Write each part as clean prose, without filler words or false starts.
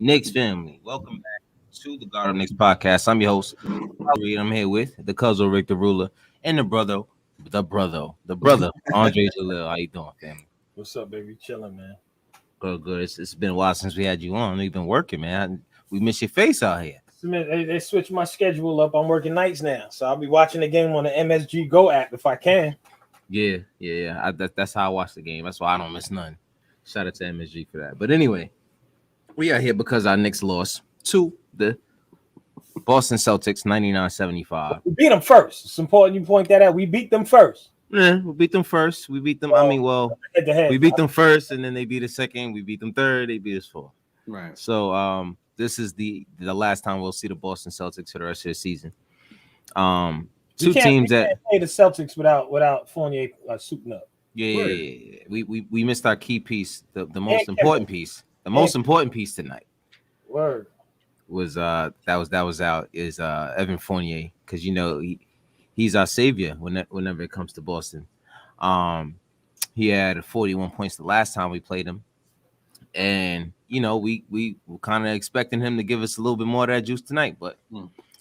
Knicks family, welcome back to the God of Knicks podcast. I'm your host, Barrett. I'm here with the cousin Rick the Ruler and the brother, Andre Jalil. How you doing, family? What's up, baby? Chilling, man. Good, good. It's been a while since we had you on. You've been working, man. We miss your face out here. They switched my schedule up. I'm working nights now, so I'll be watching the game on the MSG Go app if I can. Yeah. That's how I watch the game. That's why I don't miss none. Shout out to MSG for that. But anyway, we are here because our Knicks lost to the Boston Celtics 99-75. We beat them first. It's important you point that out. We beat them first. Yeah, we beat them first. We beat them. We beat them first, and then they beat us second. We beat them third. They beat us fourth. Right. So this is the last time we'll see the Boston Celtics for the rest of the season. Two teams that play the Celtics without Fournier suiting up. Yeah. We missed our key piece, the most important piece. The most important piece tonight. Word. Was that was out is Evan Fournier, because he's our savior whenever it comes to Boston. He had 41 points the last time we played him, and we were kind of expecting him to give us a little bit more of that juice tonight, but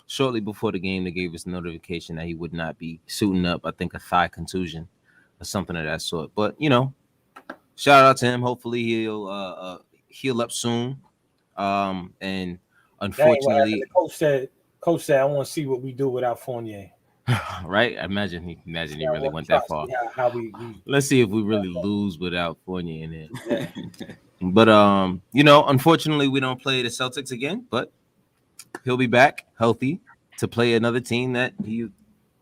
shortly before the game they gave us notification that he would not be suiting up. I think a thigh contusion or something of that sort. But shout out to him. Hopefully he'll heal up soon. And unfortunately, the coach said, I want to see what we do without Fournier. Right? Imagine he really went that far. Let's see if we really lose without Fournier in there. But unfortunately, we don't play the Celtics again. But he'll be back healthy to play another team that he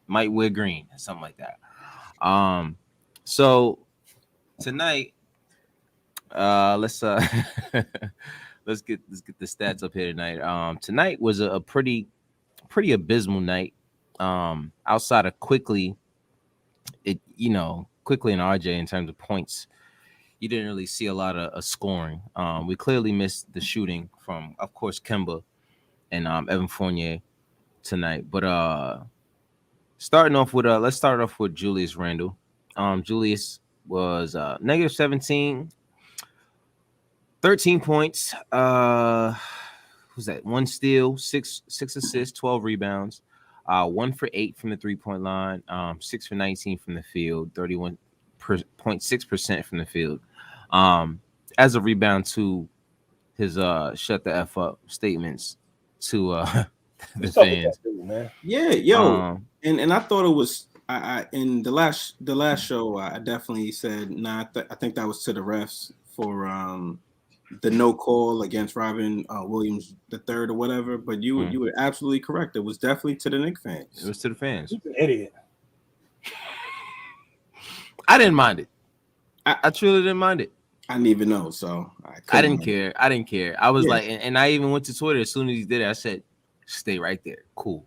might wear green or something like that. So tonight, let's let's get the stats up here tonight. Tonight was a pretty abysmal night. Outside of quickly and RJ in terms of points, you didn't really see a lot of scoring. We clearly missed the shooting from, of course, Kemba and Evan Fournier tonight. But let's start off with Julius Randle. Julius was negative 17. 13 points. Who's that? 1 steal, 6 assists, 12 rebounds. 1 for 8 from the 3-point line. 6 for 19 from the field. 31.6% from the field. As a rebound to his shut the F up statements to the fans. Man. Yeah, yo. And I thought it was I in the last show I definitely said I think that was to the refs for the no call against Robin Williams III or whatever, but you were absolutely correct. It was definitely to the Knicks fans. It was to the fans. He's an idiot. I didn't mind it. I truly didn't mind it. I didn't even know, so I didn't care. I was like, and I even went to Twitter as soon as he did it. I said, "Stay right there, cool.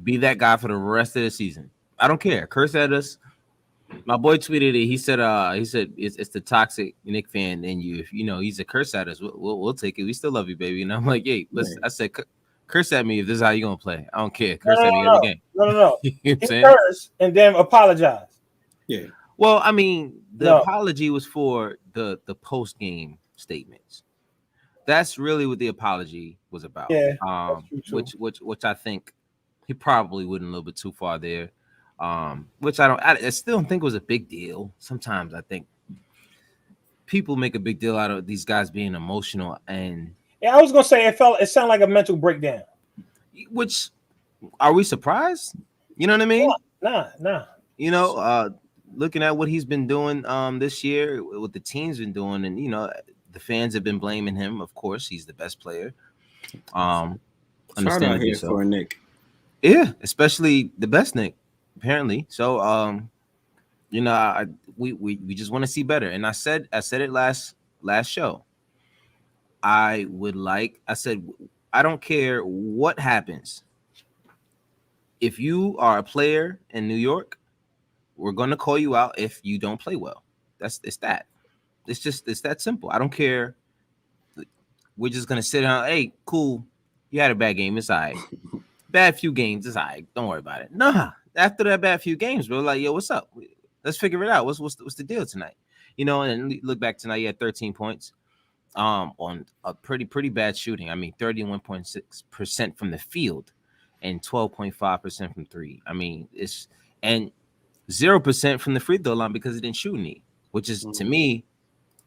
Be that guy for the rest of the season. I don't care. Curse at us." My boy tweeted it. He said it's the toxic Knicks fan in you. If he's a curse at us, we'll take it. We still love you, baby. And I'm like, hey, listen. I said, curse at me if this is how you gonna play. I don't care. Curse at me every game. No. You know what I'm saying? Curse and then apologize. Yeah. Well, I mean, the apology was for the post game statements. That's really what the apology was about. Yeah. Which I think he probably went a little bit too far there. Which I still don't think was a big deal. Sometimes I think people make a big deal out of these guys being emotional, and I was gonna say it sounded like a mental breakdown. Which, are we surprised? You know what I mean? Nah. Looking at what he's been doing this year, what the team's been doing, and the fans have been blaming him. Of course, he's the best player. Understandably so. For a Nick. Yeah, especially the best Nick. Apparently, so we just want to see better. And I said it last show. I said I don't care what happens. If you are a player in New York, we're gonna call you out if you don't play well. It's that simple. I don't care. We're just gonna sit down. Hey, cool. You had a bad game. It's all right. Bad few games. It's all right. Don't worry about it. Nah. After that bad few games, bro, like, yo, what's up? Let's figure it out. What's the deal tonight? And look back tonight, he had 13 points. on a pretty bad shooting. I mean, 31.6% from the field and 12.5% from three. I mean, it's and 0% from the free throw line because he didn't shoot any, which is to me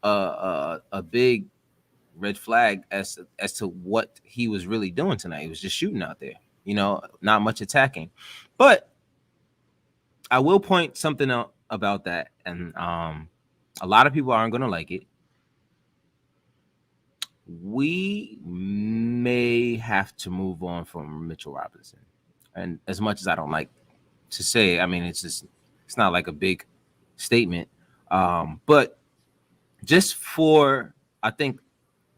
a big red flag as to what he was really doing tonight. He was just shooting out there, not much attacking. But I will point something out about that, and a lot of people aren't going to like it. We may have to move on from Mitchell Robinson, and as much as I don't like to say, I mean, it's not like a big statement, but just for I think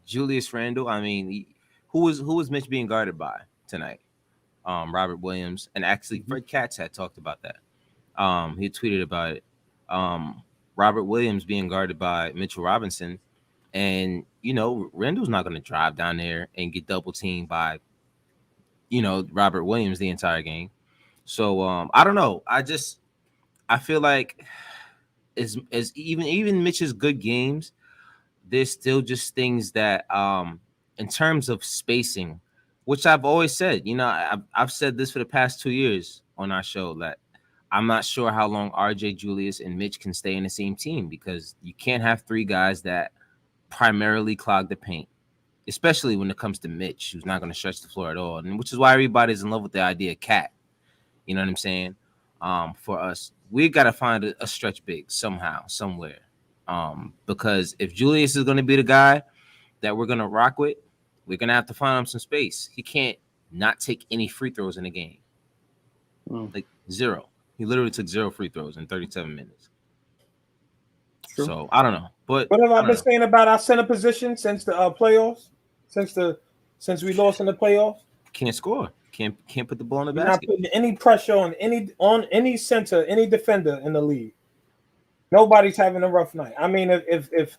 Julius Randle. I mean, who was Mitch being guarded by tonight? Robert Williams, and actually Fred Katz had talked about that. He tweeted about it. Robert Williams being guarded by Mitchell Robinson, and Randle's not going to drive down there and get double teamed by Robert Williams the entire game. So I don't know. I feel like as even Mitch's good games, there's still just things that in terms of spacing, which I've always said, I've said this for the past 2 years on our show, that I'm not sure how long RJ, Julius, and Mitch can stay in the same team, because you can't have three guys that primarily clog the paint, especially when it comes to Mitch, who's not going to stretch the floor at all, and which is why everybody's in love with the idea of Cat. You know what I'm saying? For us, we got to find a stretch big somehow, somewhere. Because if Julius is going to be the guy that we're going to rock with, we're going to have to find him some space. He can't not take any free throws in the game. Like zero. He literally took 0 free throws in 37 minutes. True. So I don't know. But what have I been saying about our center position since the playoffs? Since we lost in the playoffs? Can't score. Can't put the ball in the You're basket. not putting any pressure on any center, any defender in the league. Nobody's having a rough night. I mean, if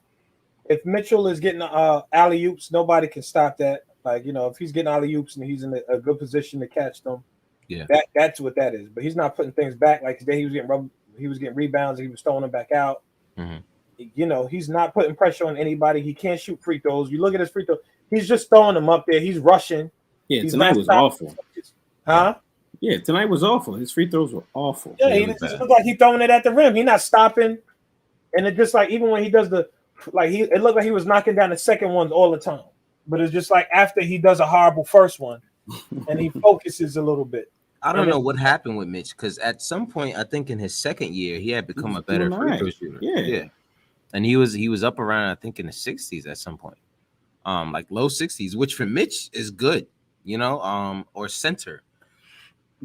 Mitchell is getting alley oops, nobody can stop that. Like, if he's getting alley oops and he's in a good position to catch them, that's what that is. But he's not putting things back. Like today, he was getting rebounds, and he was throwing them back out. Mm-hmm. He's not putting pressure on anybody. He can't shoot free throws. You look at his free throw; he's just throwing them up there. He's rushing. Yeah, tonight was awful. Huh? Yeah, tonight was awful. His free throws were awful. Yeah, he just looked like he's throwing it at the rim. He's not stopping. And it just like, even when he does it looked like he was knocking down the second ones all the time. But it's just like after he does a horrible first one and he focuses a little bit. I don't know what happened with Mitch, because at some point, I think in his second year, he had become a better free throw shooter. Yeah. And he was up around, I think, in the 60s at some point. Like low 60s, which for Mitch is good, or center.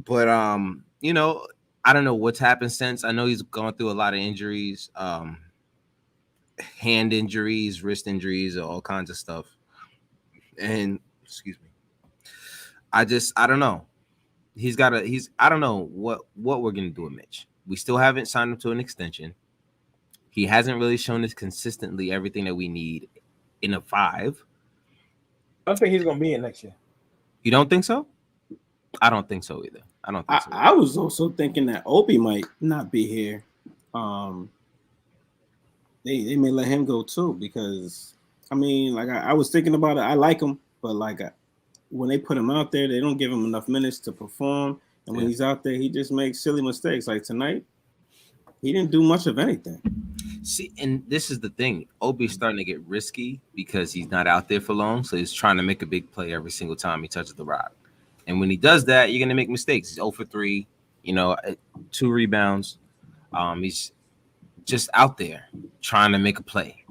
But I don't know what's happened since. I know he's gone through a lot of injuries, hand injuries, wrist injuries, all kinds of stuff. And excuse me, I don't know. I don't know what we're gonna do with Mitch. We still haven't signed him to an extension. He hasn't really shown us consistently everything that we need in a 5. I don't think he's gonna be in next year. You don't think so? I don't think so either. I don't think so. I was also thinking that Obi might not be here. They may let him go too, because I mean, like I was thinking about it. I like him, but like when they put him out there, they don't give him enough minutes to perform. And when he's out there, he just makes silly mistakes. Like tonight, he didn't do much of anything. See, and this is the thing. Obi's starting to get risky because he's not out there for long, so he's trying to make a big play every single time he touches the rock. And when he does that, you're going to make mistakes. He's 0 for 3, 2 rebounds. He's just out there trying to make a play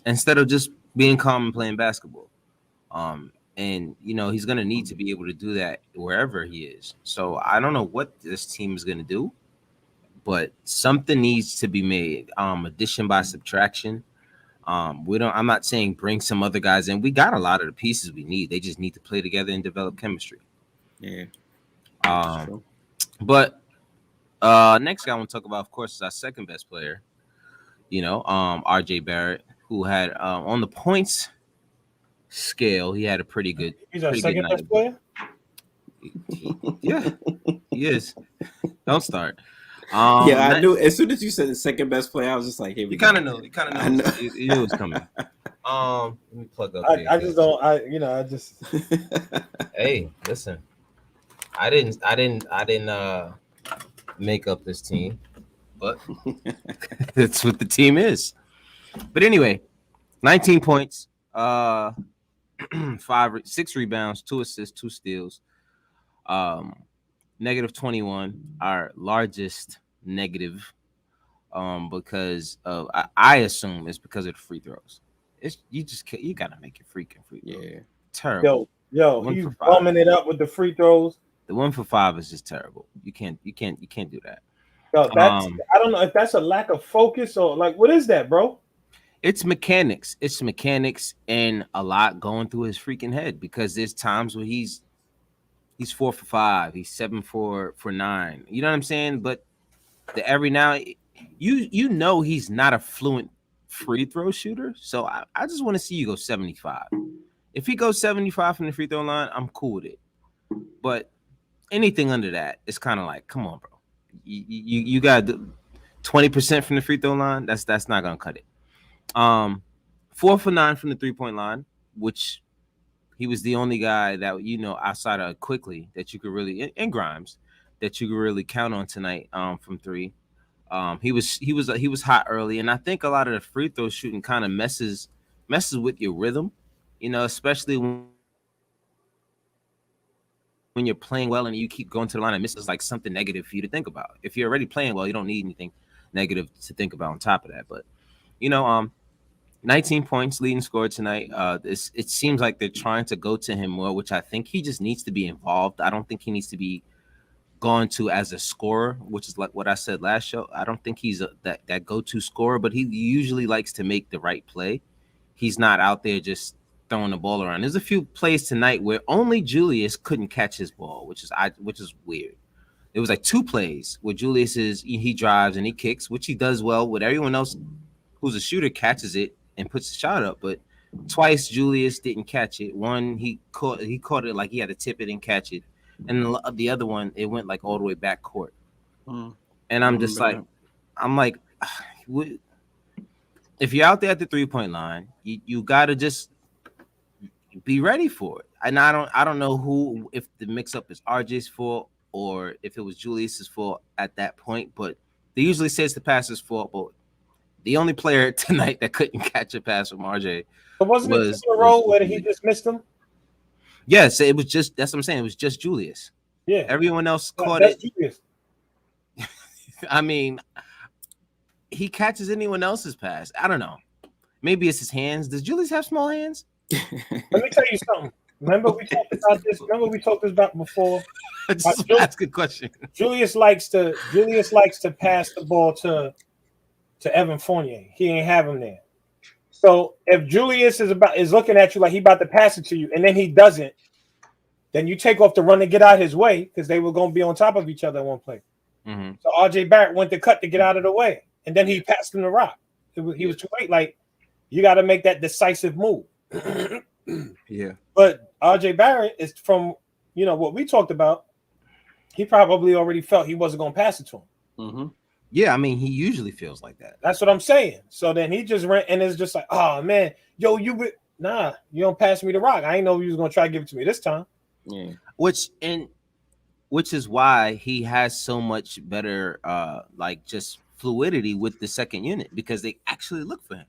instead of just being calm and playing basketball. And he's going to need to be able to do that wherever he is. So I don't know what this team is going to do, but something needs to be made. Addition by subtraction. I'm not saying bring some other guys in. We got a lot of the pieces we need. They just need to play together and develop chemistry. Yeah. But next guy I want to talk about, of course, is our second best player. RJ Barrett, who had on the points scale, he had a pretty good. He's our second best player. Yeah, he is. Don't start. Yeah, I knew as soon as you said the second best player, I was just like, "Here we You go." kind of know. You kind of know. You knew it was coming. Let me plug up here. I just don't. I just. Hey, listen. I didn't make up this team, but that's what the team is. But anyway, 19 points, 6 rebounds, 2 assists, 2 steals, negative 21, our largest negative, because of I assume it's because of the free throws. It's you gotta make your freaking free throws. Yeah, terrible. Yo, he's bumming it up with the free throws. The 1 for 5 is just terrible. You can't do that. Yo, that's I don't know if that's a lack of focus or like what is that, bro? It's mechanics. It's mechanics and a lot going through his freaking head because there's times where he's 4 for 5, he's 7 for 9. You know what I'm saying? But every now you know he's not a fluent free throw shooter. So I just want to see you go 75. If he goes 75 from the free throw line, I'm cool with it. But anything under that, it's kind of like, come on, bro. You got 20% from the free throw line. That's not gonna cut it. 4 for 9 from the 3-point line, which he was the only guy that outside of Quickly that you could really in Grimes that you could really count on tonight from 3. He was hot early, and I think a lot of the free throw shooting kind of messes with your rhythm, especially when you're playing well and you keep going to the line and misses like something negative for you to think about. If you're already playing well, you don't need anything negative to think about on top of that. But 19 points, leading scorer tonight. It seems like they're trying to go to him more, which I think he just needs to be involved. I don't think he needs to be gone to as a scorer, which is like what I said last show. I don't think he's that go-to scorer, but he usually likes to make the right play. He's not out there just throwing the ball around. There's a few plays tonight where only Julius couldn't catch his ball, which is weird. It was like 2 plays where Julius he drives and he kicks, which he does well. With everyone else who's a shooter catches it and puts the shot up, but twice Julius didn't catch it. One he caught it like he had to tip it and catch it, and the other one it went like all the way back court. And I'm just like, if you're out there at the 3-point line, you gotta just be ready for it. And I don't know if the mix-up is RJ's fault or if it was Julius's fault at that point, but they usually say it's the passer's fault. But the only player tonight that couldn't catch a pass from RJ was it in a row where he just missed him? Yes, it was just that's what I'm saying. It was just Julius. Yeah, everyone else caught it. Julius. I mean, he catches anyone else's pass. I don't know. Maybe it's his hands. Does Julius have small hands? Let me tell you something. Remember we talked about this. Remember we talked about before. That's a good question. Julius likes to pass the ball to Evan Fournier. He ain't have him there. So if Julius is looking at you like he about to pass it to you, and then he doesn't, then you take off the run to get out his way because they were going to be on top of each other at one play. Mm-hmm. So RJ Barrett went to cut to get out of the way, and then he passed him the rock. He was too late. Like you got to make that decisive move. Yeah. But RJ Barrett is from what we talked about. He probably already felt he wasn't going to pass it to him. Mm-hmm. Yeah, I mean, he usually feels like that. That's what I'm saying. So then he just ran, and it's just like, oh man, yo, you don't pass me the rock. I ain't know you was gonna try to give it to me this time. Yeah. Which is why he has so much better, like just fluidity with the second unit because they actually look for him.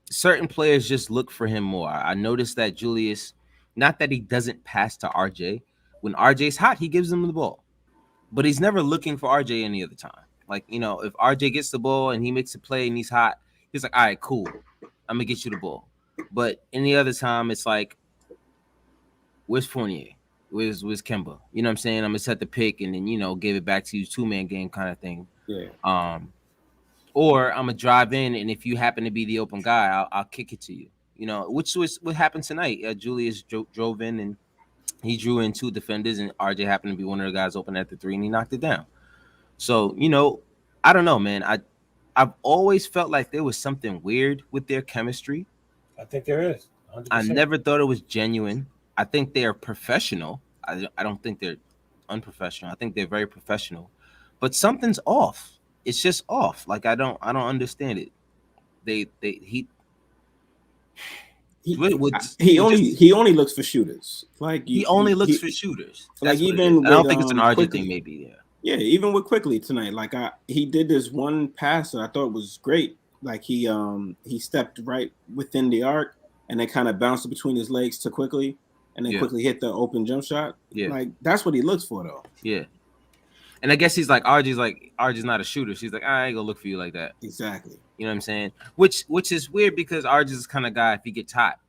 Certain players just look for him more. I noticed that Julius, not that he doesn't pass to RJ. When RJ's hot, he gives him the ball. But he's never looking for RJ any other time. Like, if RJ gets the ball and he makes a play and he's hot, he's like, all right, cool. I'm going to get you the ball. But any other time, it's like, where's Fournier? Where's Kemba? You know what I'm saying? I'm going to set the pick and then, give it back to you, 2-man game kind of thing. Yeah. Or I'm going to drive in, and if you happen to be the open guy, I'll kick it to you. Which was what happened tonight. Julius drove in and he drew in 2 defenders, and RJ happened to be one of the guys open at the 3, and he knocked it down. So, I don't know, man. I've always felt like there was something weird with their chemistry. I think there is. 100%. I never thought it was genuine. I think they're professional. I don't think they're unprofessional. I think they're very professional, but something's off. It's just off. Like I don't understand it. He only looks for shooters. Like he only looks for shooters. Like That's even I don't think it's an RJ thing. Maybe yeah. Even with Quickly tonight, like he did this one pass that I thought was great. Like he stepped right within the arc and then kind of bounced it between his legs to Quickly, and then quickly hit the open jump shot. Yeah, like that's what he looks for though. Yeah. And I guess he's like RJ's not a shooter. She's like, I ain't gonna look for you like that. Exactly. You know what I'm saying? Which is weird because RJ's the kind of guy, if he gets hot,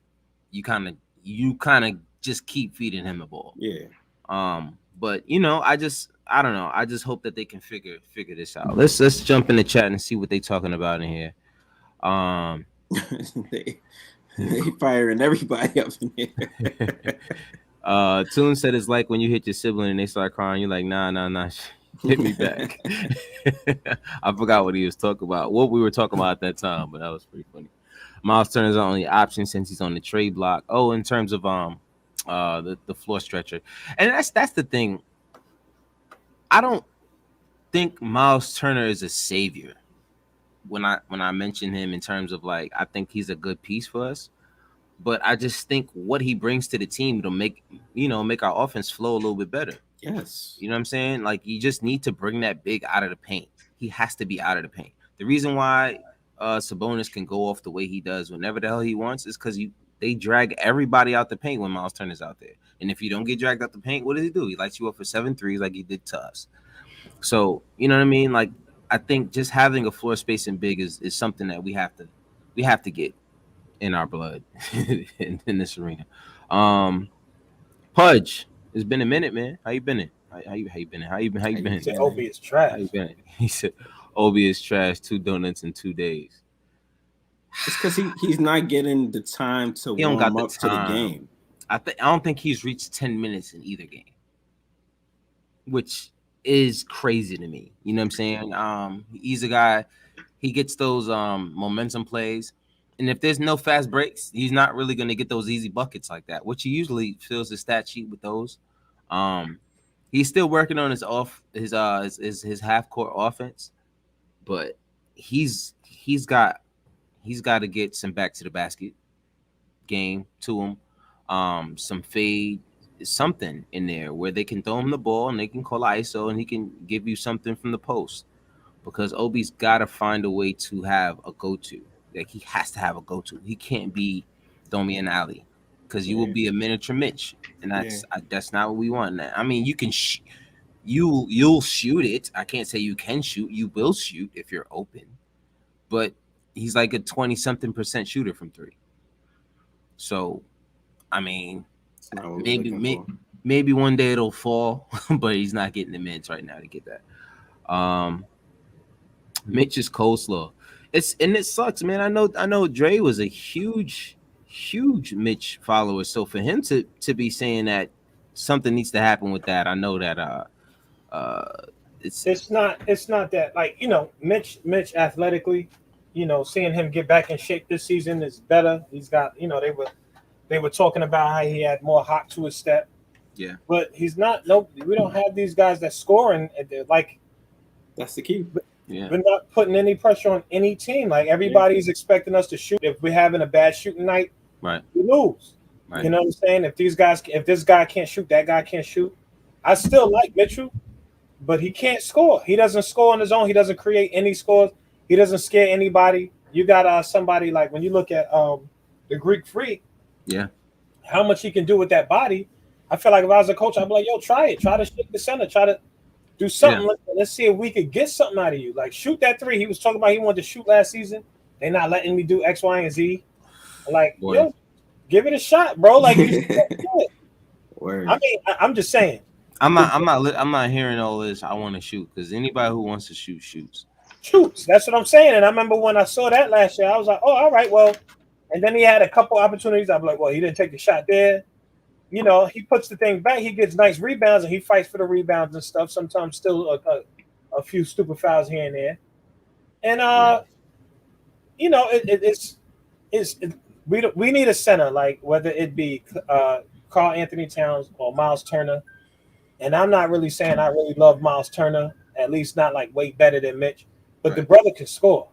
you kind of just keep feeding him the ball. Yeah. But you know, I don't know. I just hope that they can figure this out. Let's jump in the chat and see what they talking about in here. They firing everybody up in here. Toon said it's like when you hit your sibling and they start crying, you're like, nah. Hit me back. I forgot what he was talking about. What we were talking about at that time, but that was pretty funny. Miles Turner's the only option since he's on the trade block. Oh, in terms of the floor stretcher, and that's the thing. I don't think Miles Turner is a savior. When I mention him in terms of like, I think he's a good piece for us. But I just think what he brings to the team to make our offense flow a little bit better. Yes. You know what I'm saying? Like, you just need to bring that big out of the paint. He has to be out of the paint. The reason why Sabonis can go off the way he does whenever the hell he wants is because they drag everybody out the paint when Miles Turner's out there. And if you don't get dragged out the paint, what does he do? He lights you up for 7 threes like he did to us. So, you know what I mean? Like, I think just having a floor spacing big is something that we have to get in our blood in this arena. Pudge, it's been a minute, man. How you been? How you been? How you been? He said Obi is trash. How you been? He said Obi is trash. 2 donuts in 2 days. It's because he's not getting the time to warm up to the game. I don't think he's reached 10 minutes in either game, which is crazy to me. You know what I'm saying? He's a guy. He gets those momentum plays. And if there's no fast breaks, he's not really going to get those easy buckets like that, which he usually fills his stat sheet with those. He's still working on his half court offense, but he's got to get some back to the basket game to him, some fade, something in there where they can throw him the ball and they can call ISO and he can give you something from the post, because Obi's got to find a way to have a go-to. Like, he has to have a go-to. He can't be throw me an alley, because you will be a miniature Mitch, and that's not what we want. I mean, you can you'll shoot it. I can't say you can shoot. You will shoot if you're open, but he's like a 20-something% shooter from 3. So, I mean, maybe one day it'll fall, but he's not getting the minutes right now to get that. Mitch's coleslaw. It sucks, man. I know Dre was a huge Mitch follower. So for him to be saying that something needs to happen with that, I know that it's not that, like, you know, Mitch athletically, you know, seeing him get back in shape this season is better. He's got, you know, they were talking about how he had more hop to his step. Yeah. But he's not. No, we don't have these guys that score, and they're like, that's the key. Yeah. We're not putting any pressure on any team. Like, everybody's expecting us to shoot. If we're having a bad shooting night, right, we lose. Right. You know what I'm saying? If this guy can't shoot, that guy can't shoot. I still like Mitchell, but he can't score. He doesn't score on his own. He doesn't create any scores. He doesn't scare anybody. You got somebody like, when you look at the Greek Freak, yeah, how much he can do with that body. I feel like if I was a coach, I'd be like, yo, try it. Try to shake the center. Try to do something. Yeah. Let's see if we could get something out of you. Like, shoot that 3. He was talking about he wanted to shoot last season. They're not letting me do X, Y, and Z. Like, yo, give it a shot, bro. Like, you do it. Word. I mean, I'm just saying. I'm not hearing all this. I want to shoot, because anybody who wants to shoot shoots. That's what I'm saying. And I remember when I saw that last year, I was like, oh, all right, well. And then he had a couple opportunities. I'm like, well, he didn't take the shot there. You know, he puts the thing back. He gets nice rebounds, and he fights for the rebounds and stuff. Sometimes still a few stupid fouls here and there. And you know, we need a center, like, whether it be Karl Anthony Towns or Miles Turner, And I'm not really saying I really love Miles Turner, at least not like way better than Mitch, but Right. the brother can score.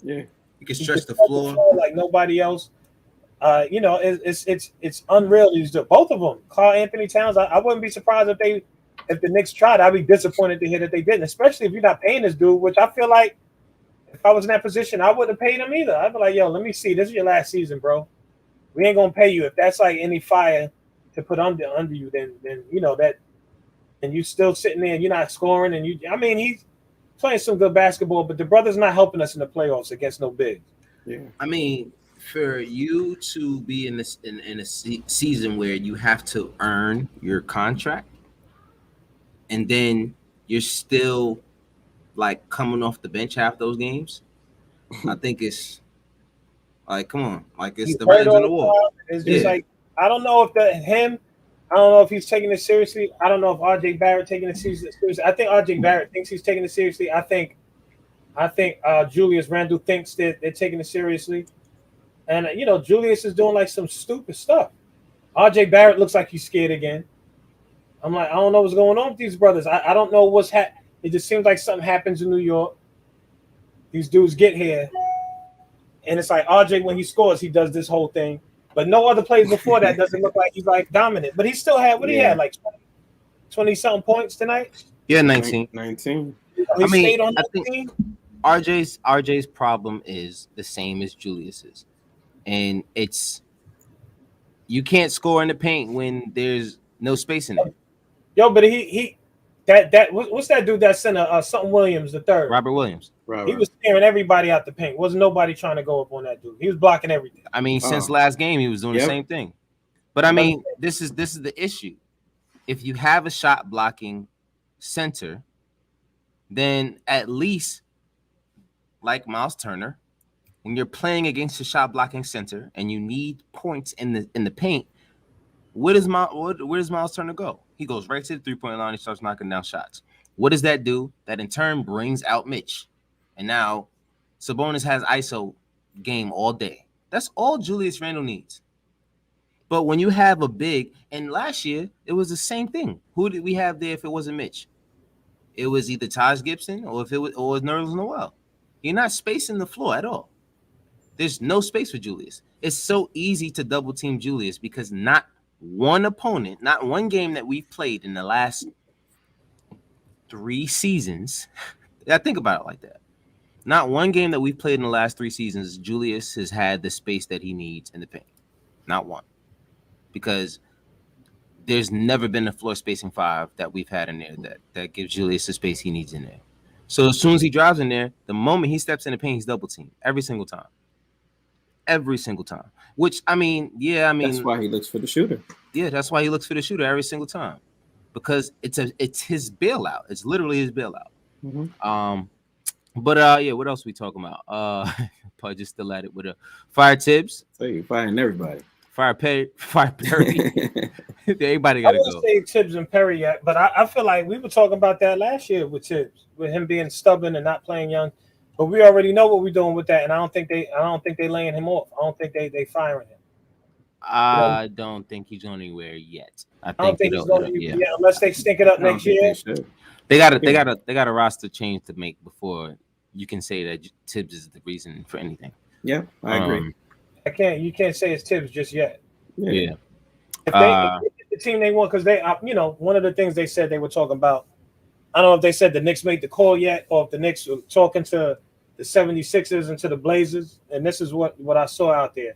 Yeah. You can He stretch can the floor. like nobody else. It's unreal. These both of them, Karl Anthony Towns. I wouldn't be surprised if the Knicks tried. I'd be disappointed to hear that they didn't, especially if you're not paying this dude. Which I feel like if I was in that position, I wouldn't have paid him either. I'd be like, yo, let me see. This is your last season, bro. We ain't gonna pay you. If that's like any fire to put under you, then you know that, and you still sitting there and you're not scoring. And he's playing some good basketball, but the brother's not helping us in the playoffs against no bigs. Yeah. I mean, for you to be in this in a season where you have to earn your contract, and then you're still like coming off the bench half those games, I think it's like, come on, like it's the writings on the wall. It's just like I don't know if him. I don't know if he's taking it seriously. I don't know if RJ Barrett taking it seriously. I think RJ Barrett thinks he's taking it seriously. I think Julius Randle thinks that they're taking it seriously. And Julius is doing like some stupid stuff. RJ Barrett looks like he's scared again. I'm like, I don't know what's going on with these brothers. I don't know what's happening. It just seems like something happens in New York. These dudes get here, and it's like RJ, when he scores, he does this whole thing. But no other plays before that doesn't look like he's like dominant. But he still had he had like 20-something points tonight. Yeah, 19. 19. He stayed on that think team. RJ's problem is the same as Julius's, and it's you can't score in the paint when there's no space in it. Yo, but what's that dude that center? Something Williams the third. Robert Williams. He was tearing everybody out the paint. Wasn't nobody trying to go up on that dude. He was blocking everything. I mean, since last game, he was doing the same thing. But I mean, this is the issue. If you have a shot blocking center, then at least, like Miles Turner, when you're playing against a shot blocking center and you need points in the paint, where does Miles Turner go? He goes right to the 3-point line. He starts knocking down shots. What does that do? That in turn brings out Mitch. And now Sabonis has ISO game all day. That's all Julius Randle needs. But when you have a big, and last year it was the same thing. Who did we have there if it wasn't Mitch? It was either Taj Gibson or if it was Nerlens Noel. You're not spacing the floor at all. There's no space for Julius. It's so easy to double team Julius because not one opponent, not one game that we've played in the last 3 seasons. I think about it like that. Not one game that we've played in the last 3 seasons, Julius has had the space that he needs in the paint. Not one. Because there's never been a floor spacing 5 that we've had in there that gives Julius the space he needs in there. So as soon as he drives in there, the moment he steps in the paint, he's double teamed every single time. Every single time. Which, that's why he looks for the shooter. Yeah, that's why he looks for the shooter every single time. Because it's his bailout. It's literally his bailout. Mm-hmm. But what else we talking about? Probably just still at it with a fire Tibbs. So you firing everybody. Fire Perry. Everybody gotta go. I wouldn't say Tibbs and Perry yet, but I feel like we were talking about that last year with Tibbs, with him being stubborn and not playing young. But we already know what we're doing with that, and I don't think they laying him off. I don't think they firing him. I don't think he's going anywhere yet. I don't think he's going to unless they stink it up next year. They got a roster change to make before you can say that Tibbs is the reason for anything. Yeah, I agree. You can't say it's Tibbs just yet. Yeah. If the team they want, because they, one of the things they said they were talking about, I don't know if they said the Knicks made the call yet, or if the Knicks were talking to the 76ers and to the Blazers, and this is what I saw out there.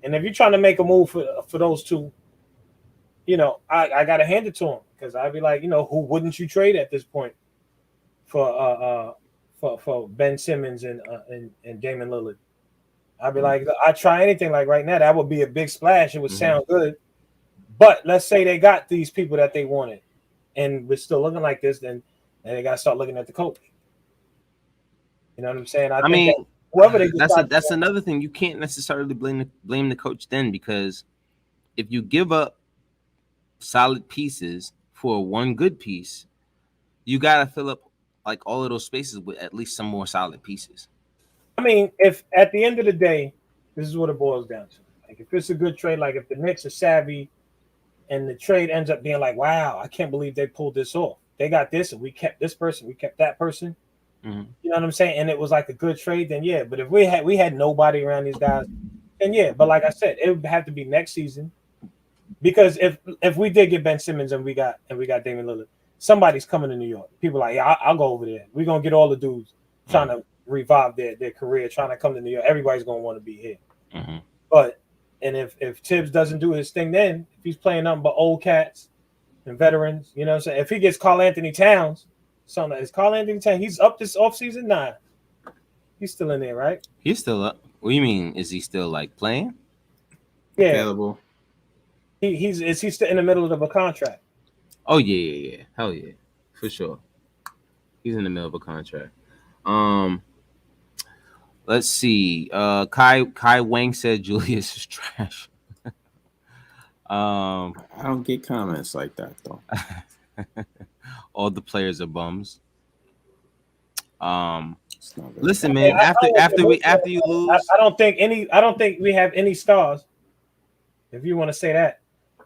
And if you're trying to make a move for those two, I got to hand it to them, because I'd be like, who wouldn't you trade at this point for Ben Simmons and Damian Lillard? I'd be like, I'd try anything. Like right now, that would be a big splash. It would sound good. But let's say they got these people that they wanted, and we're still looking like this, then they got to start looking at the coach. You know what I'm saying? I mean, that's another thing. You can't necessarily blame the coach then, because if you give up solid pieces for one good piece, you got to fill up like all of those spaces with at least some more solid pieces. I mean, if at the end of the day, this is what it boils down to. Like, if it's a good trade, like if the Knicks are savvy and the trade ends up being like, wow, I can't believe they pulled this off. They got this, and we kept this person, we kept that person. Mm-hmm. You know what I'm saying? And it was like a good trade, then yeah. But if we had nobody around these guys, then yeah. But like I said, it would have to be next season. Because if we did get Ben Simmons and we got Damian Lillard, somebody's coming to New York. People are like, yeah, I'll go over there. We're gonna get all the dudes trying to revive their career, trying to come to New York. Everybody's gonna want to be here. Mm-hmm. But if Tibbs doesn't do his thing, then if he's playing nothing but old cats and veterans, you know what I'm saying? If he gets Karl Anthony Towns, is Karl Anthony Towns, he's up this offseason? Nah. He's still in there, right? He's still up. What do you mean? Is he still like playing? Yeah. Available. Is he still in the middle of a contract? Oh yeah. Hell yeah. For sure. He's in the middle of a contract. Let's see. Kai Wang said Julius is trash. I don't get comments like that though. All the players are bums. Listen, man. After you lose, I don't think we have any stars. If you want to say that,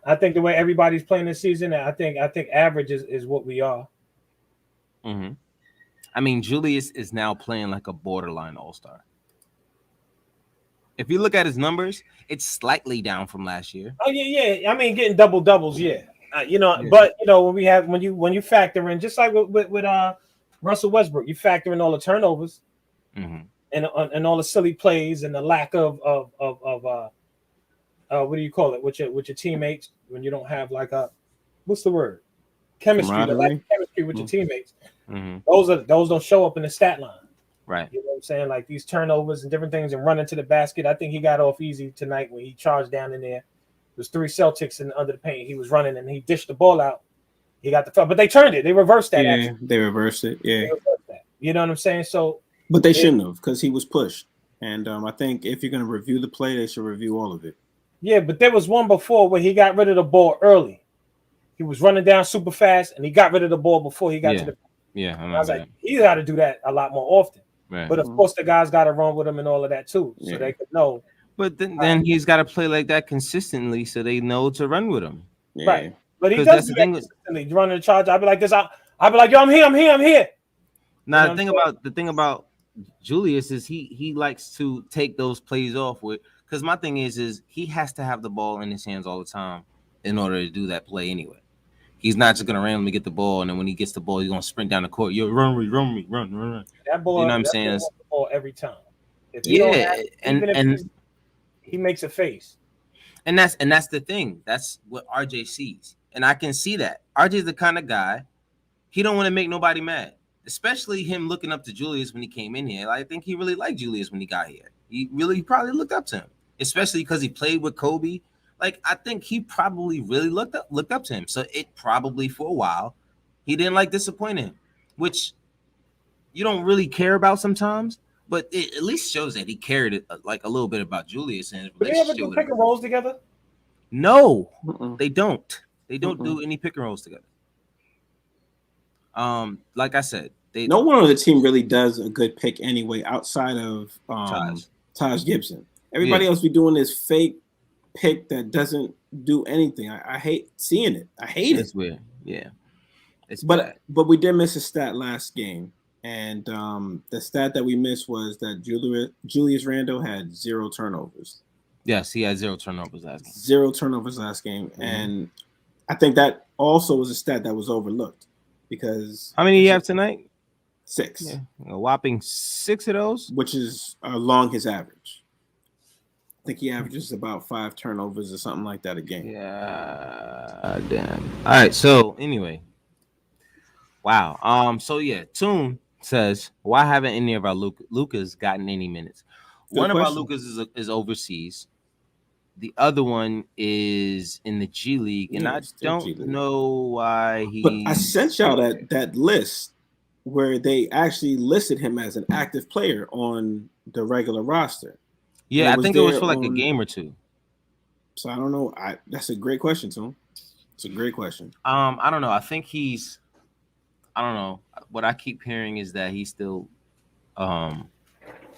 I think the way everybody's playing this season, I think average is what we are. Mm-hmm. I mean, Julius is now playing like a borderline all-star. If you look at his numbers, it's slightly down from last year. Oh yeah. I mean, getting double doubles, yeah. But when you factor in, just like with Russell Westbrook, you factor in all the turnovers, mm-hmm. and all the silly plays and the lack of what do you call it with your teammates when you don't have like what's the word, chemistry, the lack of chemistry with your teammates. Mm-hmm. Those don't show up in the stat line. Right. You know what I'm saying? Like these turnovers and different things and running to the basket. I think he got off easy tonight when he charged down in there. There was 3 Celtics under the paint. He was running and he dished the ball out. He got the foul, but they turned it. They reversed that. Yeah, they reversed it. Yeah. You know what I'm saying? So, but they shouldn't have because he was pushed. And I think if you're going to review the play, they should review all of it. Yeah, but there was one before where he got rid of the ball early. He was running down super fast and he got rid of the ball before he got to the. Yeah, I was like, he got to do that a lot more often. Right. But of course, the guys got to run with him and all of that too, so they could know. But then he's got to play like that consistently, so they know to run with him. Yeah. Right. But he does do that consistently. Running the charge, I'd be like this. I'd be like, yo, I'm here. Now the thing about Julius is he likes to take those plays off with, because my thing is he has to have the ball in his hands all the time in order to do that play anyway. He's not just gonna randomly get the ball, and then when he gets the ball, he's gonna sprint down the court. Yo, run. That ball, you know what I'm saying? The ball every time. And he makes a face. And that's the thing. That's what RJ sees, and I can see that. RJ's the kind of guy, he don't want to make nobody mad, especially him looking up to Julius when he came in here. I think he really liked Julius when he got here. He probably looked up to him, especially because he played with Kobe. Like, I think he probably really looked up to him. So it probably for a while he didn't disappoint him, which you don't really care about sometimes. But it at least shows that he cared a little bit about Julius and his relationship. Do they ever do pick and rolls together? No, they don't. They don't do any pick and rolls together. Like I said, no one on the team really does a good pick anyway, outside of Taj Gibson. Everybody else be doing this fake pick that doesn't do anything. I hate seeing it. I hate it. It's weird. Yeah. But we did miss a stat last game. And the stat that we missed was that Julius Randle had 0 turnovers. Yes, he had 0 turnovers last game. 0 turnovers last game. Mm-hmm. And I think that also was a stat that was overlooked because how many do you have tonight? 6. Yeah, a whopping 6 of those, which is along his average. I think he averages about 5 turnovers or something like that a game. Yeah, damn. All right. So anyway, wow. So yeah, Toon says, why haven't any of our Lucas gotten any minutes? One of our Lucas is overseas. The other one is in the G League, and I don't know why he. But I sent y'all that list where they actually listed him as an active player on the regular roster. Yeah, I think it was for a game or 2. So I don't know. That's a great question, Tom. It's a great question. I don't know. I think I don't know. What I keep hearing is that he's still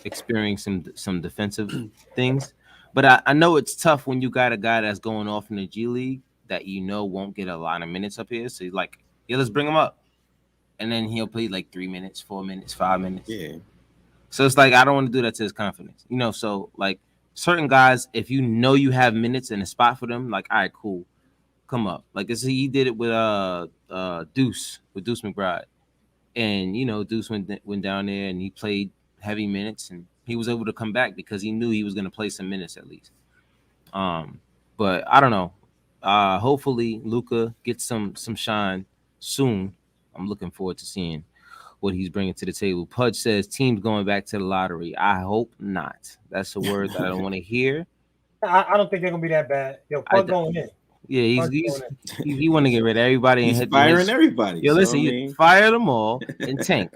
experiencing some defensive things. But I know it's tough when you got a guy that's going off in the G League that won't get a lot of minutes up here. So he's like, yeah, let's bring him up, and then he'll play like 3 minutes, 4 minutes, 5 minutes. Yeah. So it's like I don't want to do that to his confidence, So like certain guys, if you have minutes and a spot for them, like all right, cool, come up. Like he did it with Deuce McBride, and Deuce went down there and he played heavy minutes and he was able to come back because he knew he was going to play some minutes at least. But I don't know. Hopefully Luka gets some shine soon. I'm looking forward to seeing what he's bringing to the table. Pudge says teams going back to the lottery. I hope not. That's a word that I don't want to hear. I don't think they're gonna be that bad. Yo, Pudge going in. Yeah, he want to get rid of everybody. He's and firing everybody. Yo, listen, you fire them all and tank.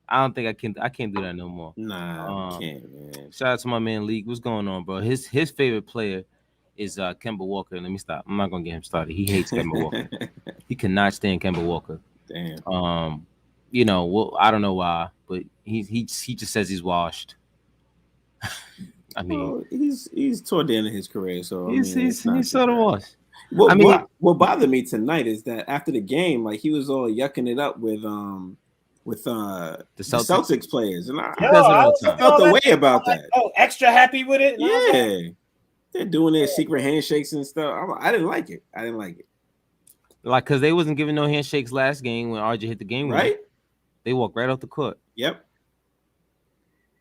I don't think I can't do that no more. Nah, I can't, man. Shout out to my man League. What's going on, bro? His favorite player is Kemba Walker. Let me stop. I'm not gonna get him started. He hates Kemba Walker. He cannot stand Kemba Walker. Damn. Well, I don't know why, but he just says he's washed. I mean, he's toward the end of his career, so he's sort of washed. What bothered me tonight is that after the game, like he was all yucking it up with the Celtics players, and I felt the way about that. Oh, extra happy with it. Yeah, they're doing their secret handshakes and stuff. I didn't like it. Like, because they wasn't giving no handshakes last game when RJ hit the game winner. Right? They walked right off the court. Yep.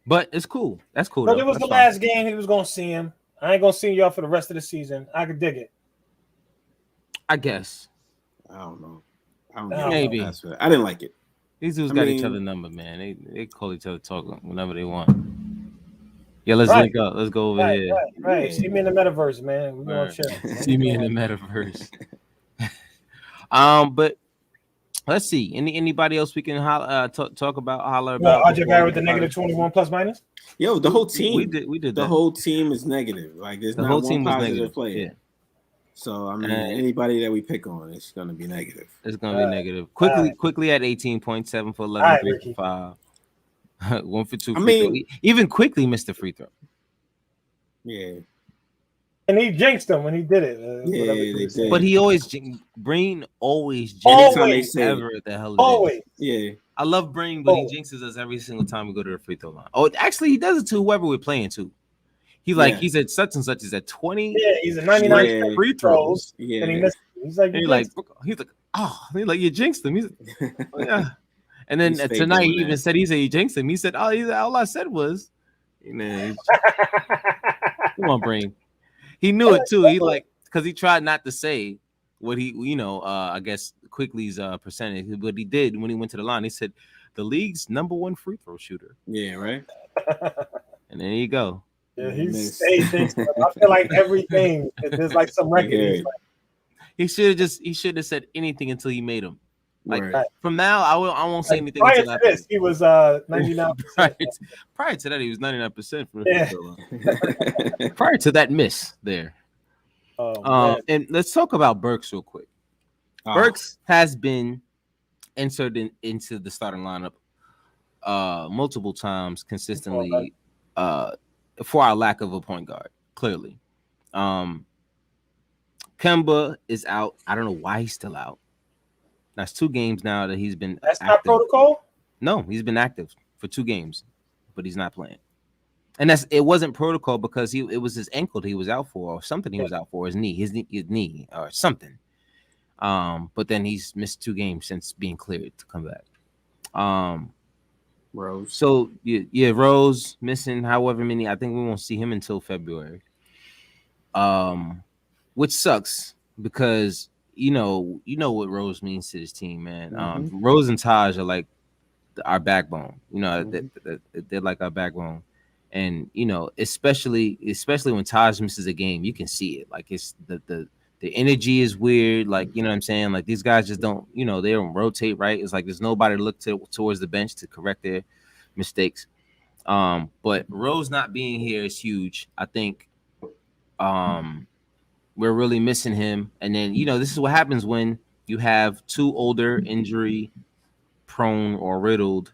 But it's cool. That's cool. But it was the last game. He was going to see him. I ain't going to see y'all for the rest of the season. I could dig it. I guess. I don't know. Maybe. I didn't like it. These dudes got each other number, man. They call each other, talk whenever they want. Yeah, let's link up. Let's go over here. Right. Yeah. See me in the metaverse, man. We're going to chill. See me in the metaverse. But let's see. Anybody else we can talk about? Holler about? RJ Barrett with the negative 21 plus minus. Yo, the whole team. We did. The whole team is negative. Like there's the whole team was negative player. Yeah. So I mean, anybody that we pick on, it's gonna be negative. It's gonna be negative. Quickly at 18.7 for 11, 3 for 5, 1 for 2. Even quickly missed the free throw. Yeah. And he jinxed him when he did it. They did. But he Breen always jinxes ever the hell. Always. Yeah. I love Breen, but he jinxes us every single time we go to the free throw line. Oh, actually, he does it to whoever we're playing to. He's at such and such is at 20. Yeah, he's at 99 free throws. Yeah. And he missed. He's like, you jinxed him. He's like, oh, yeah. And then tonight he even said you jinxed him. He said, all I said was, come on, Breen. He knew it too. He because he tried not to say what he, I guess quickly's percentage, but he did when he went to the line. He said the league's #1 free throw shooter. Yeah, right. And there you go. Yeah, he's thinks. I feel like everything. There's like some record. Yeah. He should have said anything until he made him. Like right. From now, I won't say anything. Prior to this, he was 99%. Prior to that, he was 99% from the free throw. Prior to that miss there. And let's talk about Burks real quick. Burks has been inserted into the starting lineup multiple times consistently for our lack of a point guard. Clearly, Kemba is out. I don't know why he's still out. That's 2 games now that he's been. That's active. Not protocol. No, he's been active for 2 games, but he's not playing. And it wasn't protocol because it was his ankle that he was out for, or something he was out for, his knee or something. But then he's missed 2 games since being cleared to come back. Rose. So Rose missing however many. I think we won't see him until February. Which sucks because you know what Rose means to this team, man. Rose and Taj are like our backbone. They're like our backbone. And especially when Taj misses a game, you can see it. Like it's the energy is weird. Like, you know what I'm saying? Like these guys just don't, they don't rotate right. It's like there's nobody to look towards the bench to correct their mistakes. But Rose not being here is huge. I think we're really missing him. And then, this is what happens when you have 2 older injury prone or riddled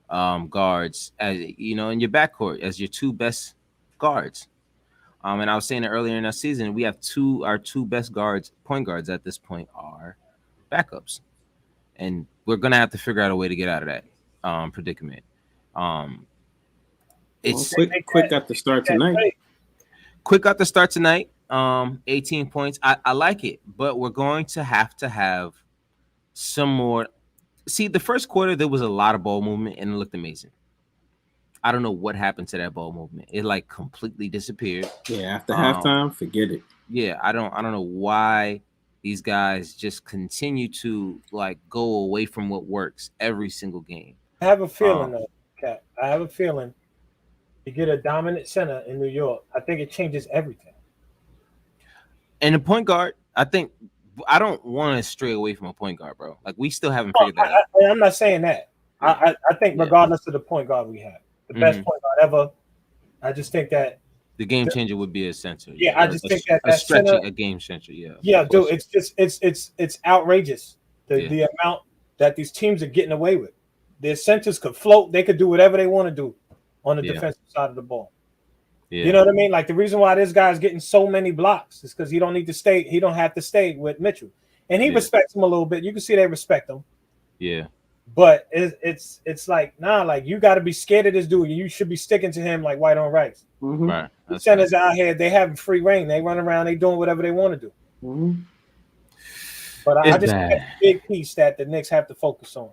guards as in your backcourt as your 2 best guards. And I was saying it earlier in the season, we have our two best point guards at this point are backups, and we're gonna have to figure out a way to get out of that predicament. It's quick got the start tonight. Quick got the start tonight. 18 points. I like it, but we're going to have some more. See, the first quarter there was a lot of ball movement and it looked amazing. I don't know what happened to that ball movement. It like completely disappeared. Yeah, after halftime, forget it. Yeah, I don't know why these guys just continue to like go away from what works every single game. I have a feeling though, Kat. I have a feeling you get a dominant center in New York. I think it changes everything. And the point guard, I think I don't want to stray away from a point guard, bro. Like we still haven't figured that out. I'm not saying that. I think regardless of the point guard we have, the best point guard ever, I just think that the game changer would be a center. Yeah, I just think that a game changer. Yeah. Yeah, dude, it's just it's outrageous the amount that these teams are getting away with. Their centers could float. They could do whatever they want to do on the defensive side of the ball. Yeah. You know what I mean? Like the reason why this guy's getting so many blocks is because he don't have to stay with Mitchell. And he respects him a little bit. You can see they respect him. Yeah. But it's like, nah, like you got to be scared of this dude. You should be sticking to him like white on rice. Mm-hmm. Right. The centers out here, they have free reign. They run around, they doing whatever they want to do. Mm-hmm. But I just think that's a big piece that the Knicks have to focus on.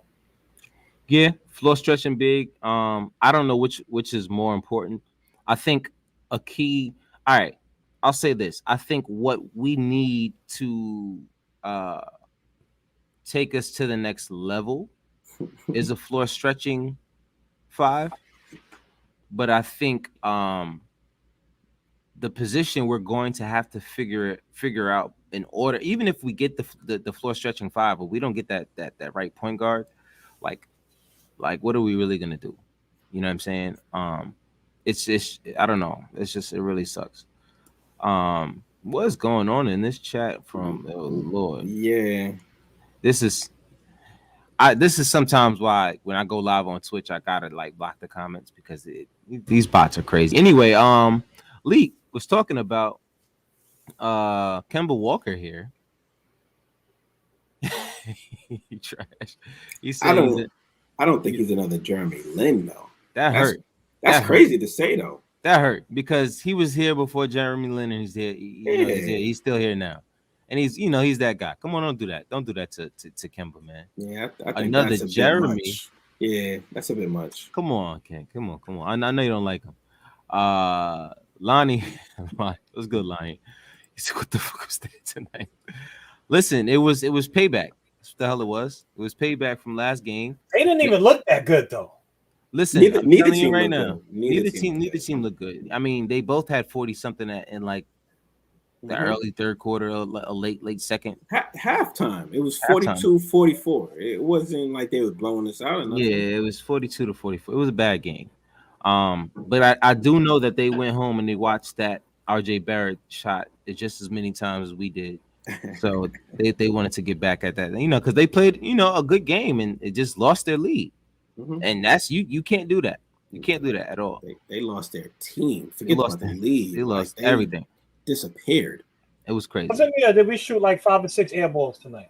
Yeah, floor stretching big. I don't know which is more important. I think a key. All right, I'll say this. I think what we need to take us to the next level is a floor stretching 5. But I think the position we're going to have to figure out in order, even if we get the floor stretching 5, but we don't get that right point guard, like what are we really gonna do? You know what I'm saying? It's just I don't know. It's just it really sucks. What's going on in this chat from Lord? Yeah, this is sometimes why when I go live on Twitch I gotta like block the comments because these bots are crazy. Anyway, Leak was talking about Kemba Walker here. He trash. He said I don't think he's another Jeremy Lin though. That's hurt. That's crazy to say though. That hurt because he was here before Jeremy Lin and he's here. He's still here now. And he's that guy. Come on, don't do that. Don't do that to Kemba, man. Yeah, I think another that's a Jeremy. Bit much. Yeah, that's a bit much. Come on, Ken. Come on. I know you don't like him. Lonnie, what's good, Lonnie? He said, "What the fuck was that tonight?" Listen, it was payback. That's what the hell it was. It was payback from last game. They didn't even look that good though. Listen, neither team right now. Neither team looked good. I mean, they both had 40 something in like the early third quarter, a late second. Halftime. It was 42-44. It wasn't like they was blowing us out. Yeah, it was 42-44. It was a bad game. But I do know that they went home and they watched that RJ Barrett shot just as many times as we did. So they wanted to get back at that, because they played, a good game and it just lost their lead. Mm-hmm. And that's you can't do that. You can't do that at all. They lost their team. Forget about the lead. They lost everything. Disappeared. It was crazy. Did we shoot like 5 or 6 air balls tonight?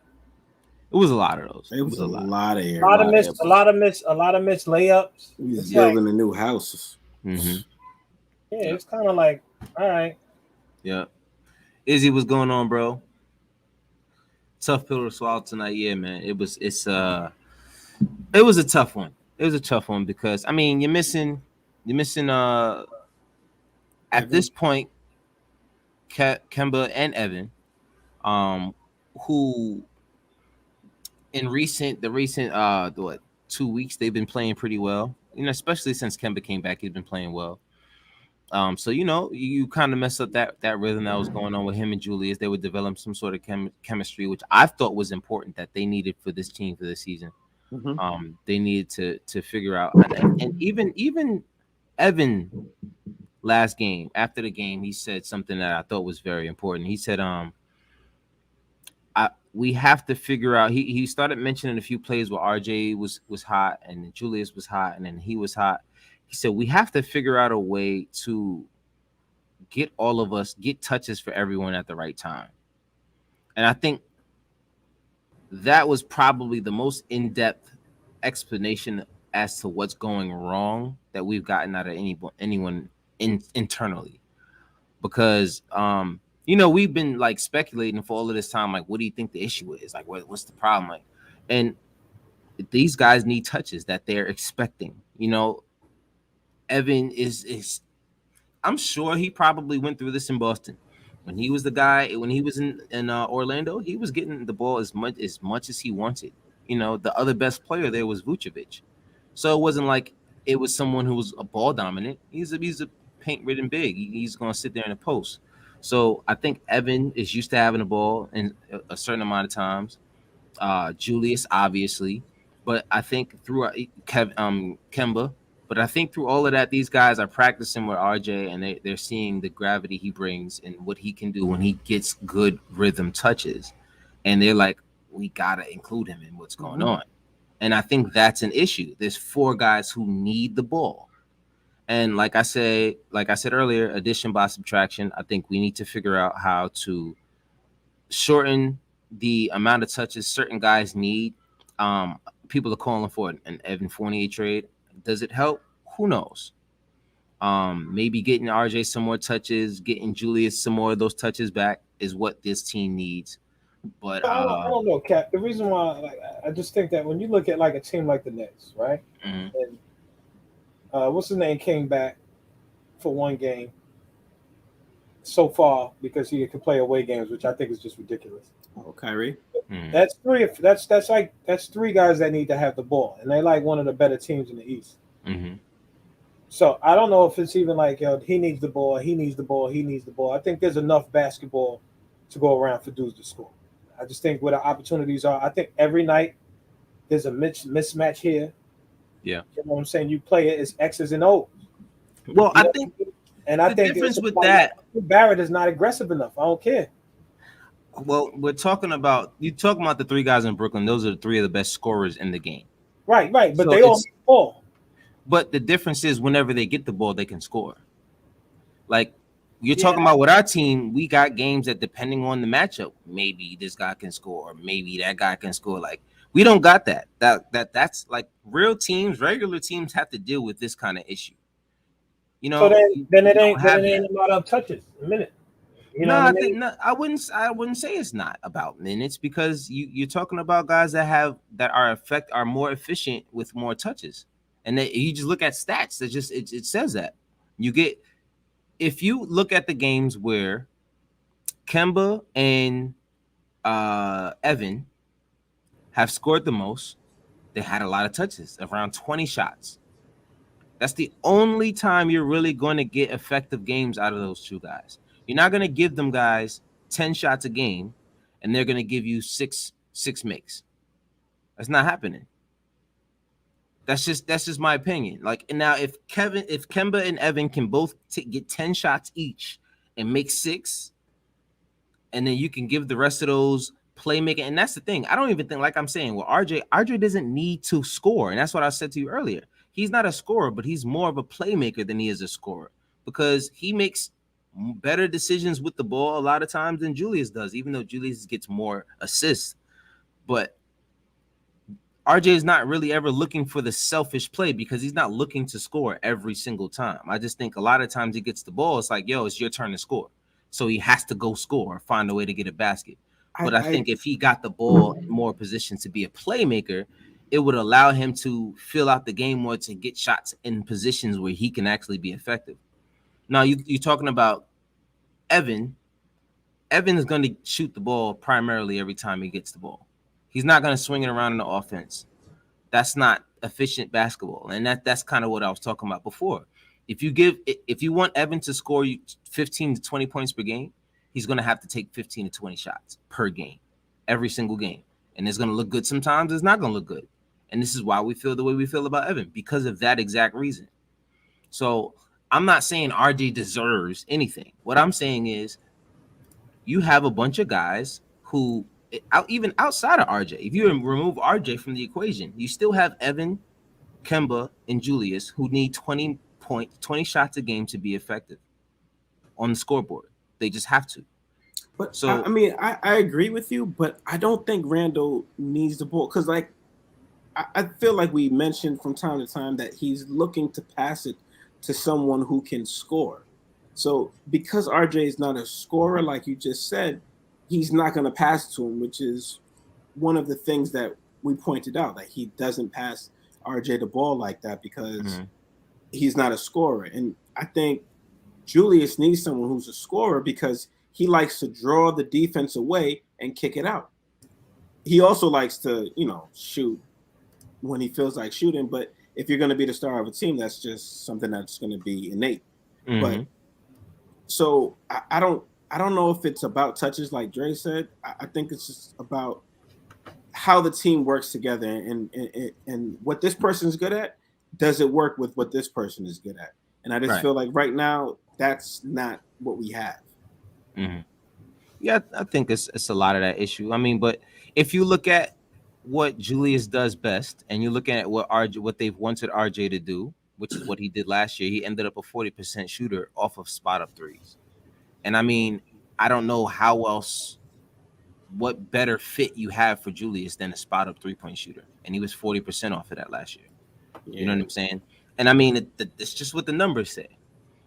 It was a lot of those. It was a lot of air. A lot of missed layups. We was building a new house. Mm-hmm. Yeah, it's kind of like, all right. Yeah. Izzy, what's going on, bro? Tough pill to swallow tonight. Yeah, man. It was a tough one. It was a tough one because you're missing at this point Kemba and Evan, who in the recent 2 weeks they've been playing pretty well. Especially since Kemba came back, he's been playing well. So you kind of messed up that rhythm that was going on with him and Julius. They would develop some sort of chemistry, which I thought was important that they needed for this team for this season. Mm-hmm. They needed to figure out, and even Evan last game, after the game, he said something that I thought was very important. He said, we have to figure out. He started mentioning a few plays where RJ was hot and Julius was hot and then he was hot. He said we have to figure out a way to get all of us, get touches for everyone at the right time. And I think that was probably the most in-depth explanation as to what's going wrong that we've gotten out of anyone internally. Because we've been like speculating for all of this time, like, what do you think the issue is? Like, what's the problem? Like, and these guys need touches that they're expecting. Evan is I'm sure he probably went through this in Boston. When he was the guy, when he was in Orlando, he was getting the ball as much as he wanted. The other best player there was Vucevic. So it wasn't like it was someone who was a ball dominant. He's a paint-ridden big. He's going to sit there in the post. So I think Evan is used to having the ball in a certain amount of times. Julius, obviously. But I think through Kemba. But I think through all of that, these guys are practicing with RJ, and they're seeing the gravity he brings and what he can do when he gets good rhythm touches. And they're like, we got to include him in what's going on. And I think that's an issue. There's 4 guys who need the ball. And like I said earlier, addition by subtraction, I think we need to figure out how to shorten the amount of touches certain guys need. People are calling for an Evan Fournier trade. Does it help? Who knows? Maybe getting RJ some more touches, getting Julius some more of those touches back is what this team needs. But I don't know, Cap. The reason why I just think that when you look at like a team like the Knicks, right? Mm-hmm. And what's his name came back for one game so far because he could play away games, which I think is just ridiculous. Oh, Kyrie. Mm-hmm. That's 3. That's 3 guys that need to have the ball, and they're like one of the better teams in the East. Mm-hmm. So I don't know if it's even like he needs the ball, he needs the ball, he needs the ball. I think there's enough basketball to go around for dudes to score. I just think where the opportunities are, I think every night there's a mismatch here. Yeah. You know what I'm saying? You play it as X's and O's. Well, I think the difference with that, Barrett is not aggressive enough. I don't care. Well, you're talking about the 3 guys in Brooklyn. Those are the 3 of the best scorers in the game. Right. But So they all need the ball. But the difference is whenever they get the ball, they can score. Like you're talking about with our team, we got games that depending on the matchup, maybe this guy can score, or maybe that guy can score. Like we don't got that. That's like real teams, regular teams have to deal with this kind of issue. So then it ain't a lot of touches a minute. I wouldn't say it's not about minutes because you're talking about guys that are more efficient with more touches, and you just look at stats that just it says that you get if you look at the games where Kemba and Evan have scored the most, they had a lot of touches, around 20 shots. That's the only time you're really going to get effective games out of those 2 guys. You're not going to give them guys 10 shots a game, and they're going to give you six makes. That's not happening. That's just my opinion. Like, and now if Kemba and Evan can both get 10 shots each and make 6, and then you can give the rest of those playmaking. And that's the thing. I don't even think, like I'm saying, well, RJ doesn't need to score, and that's what I said to you earlier. He's not a scorer, but he's more of a playmaker than he is a scorer because he makes better decisions with the ball a lot of times than Julius does, even though Julius gets more assists. But RJ is not really ever looking for the selfish play because he's not looking to score every single time. I just think a lot of times he gets the ball, it's like, yo, it's your turn to score. So he has to go score or find a way to get a basket. But I think if he got the ball in more position to be a playmaker, it would allow him to fill out the game more to get shots in positions where he can actually be effective. Now, you're talking about Evan. Evan is going to shoot the ball primarily every time he gets the ball. He's not going to swing it around in the offense. That's not efficient basketball, and that's kind of what I was talking about before. If you want Evan to score you 15 to 20 points per game, he's going to have to take 15 to 20 shots per game, every single game. And it's going to look good sometimes. It's not going to look good. And this is why we feel the way we feel about Evan, because of that exact reason. So I'm not saying RJ deserves anything. What I'm saying is you have a bunch of guys who, even outside of RJ, if you remove RJ from the equation, you still have Evan, Kemba, and Julius who need 20 shots a game to be effective. on the scoreboard. They just have to. But So I mean, I agree with you, but I don't think Randall needs the ball because, like, I feel like we mentioned from time to time that he's looking to pass it to someone who can score. So because RJ is not a scorer, like you just said, he's not going to pass it to him, which is one of the things that we pointed out, that he doesn't pass RJ the ball like that because he's not a scorer. And I think Julius needs someone who's a scorer because he likes to draw the defense away and kick it out. He also likes to, shoot when he feels like shooting. But if you're going to be the star of a team, that's just something that's going to be innate. But so I don't know if it's about touches like Dre said. I think it's just about how the team works together and what this person is good at. Does it work with what this person is good at? And I just feel like right now that's not what we have. Yeah, I think it's a lot of that issue. I mean, but if you look at what Julius does best, and you look at what they've wanted RJ to do, which is what he did last year, he ended up a 40% shooter off of spot up threes. And I mean, I don't know what better fit you have for Julius than a spot up 3-point shooter, and he was 40% off of that last year. Yeah. You know what I'm saying? And I mean, it's just what the numbers say.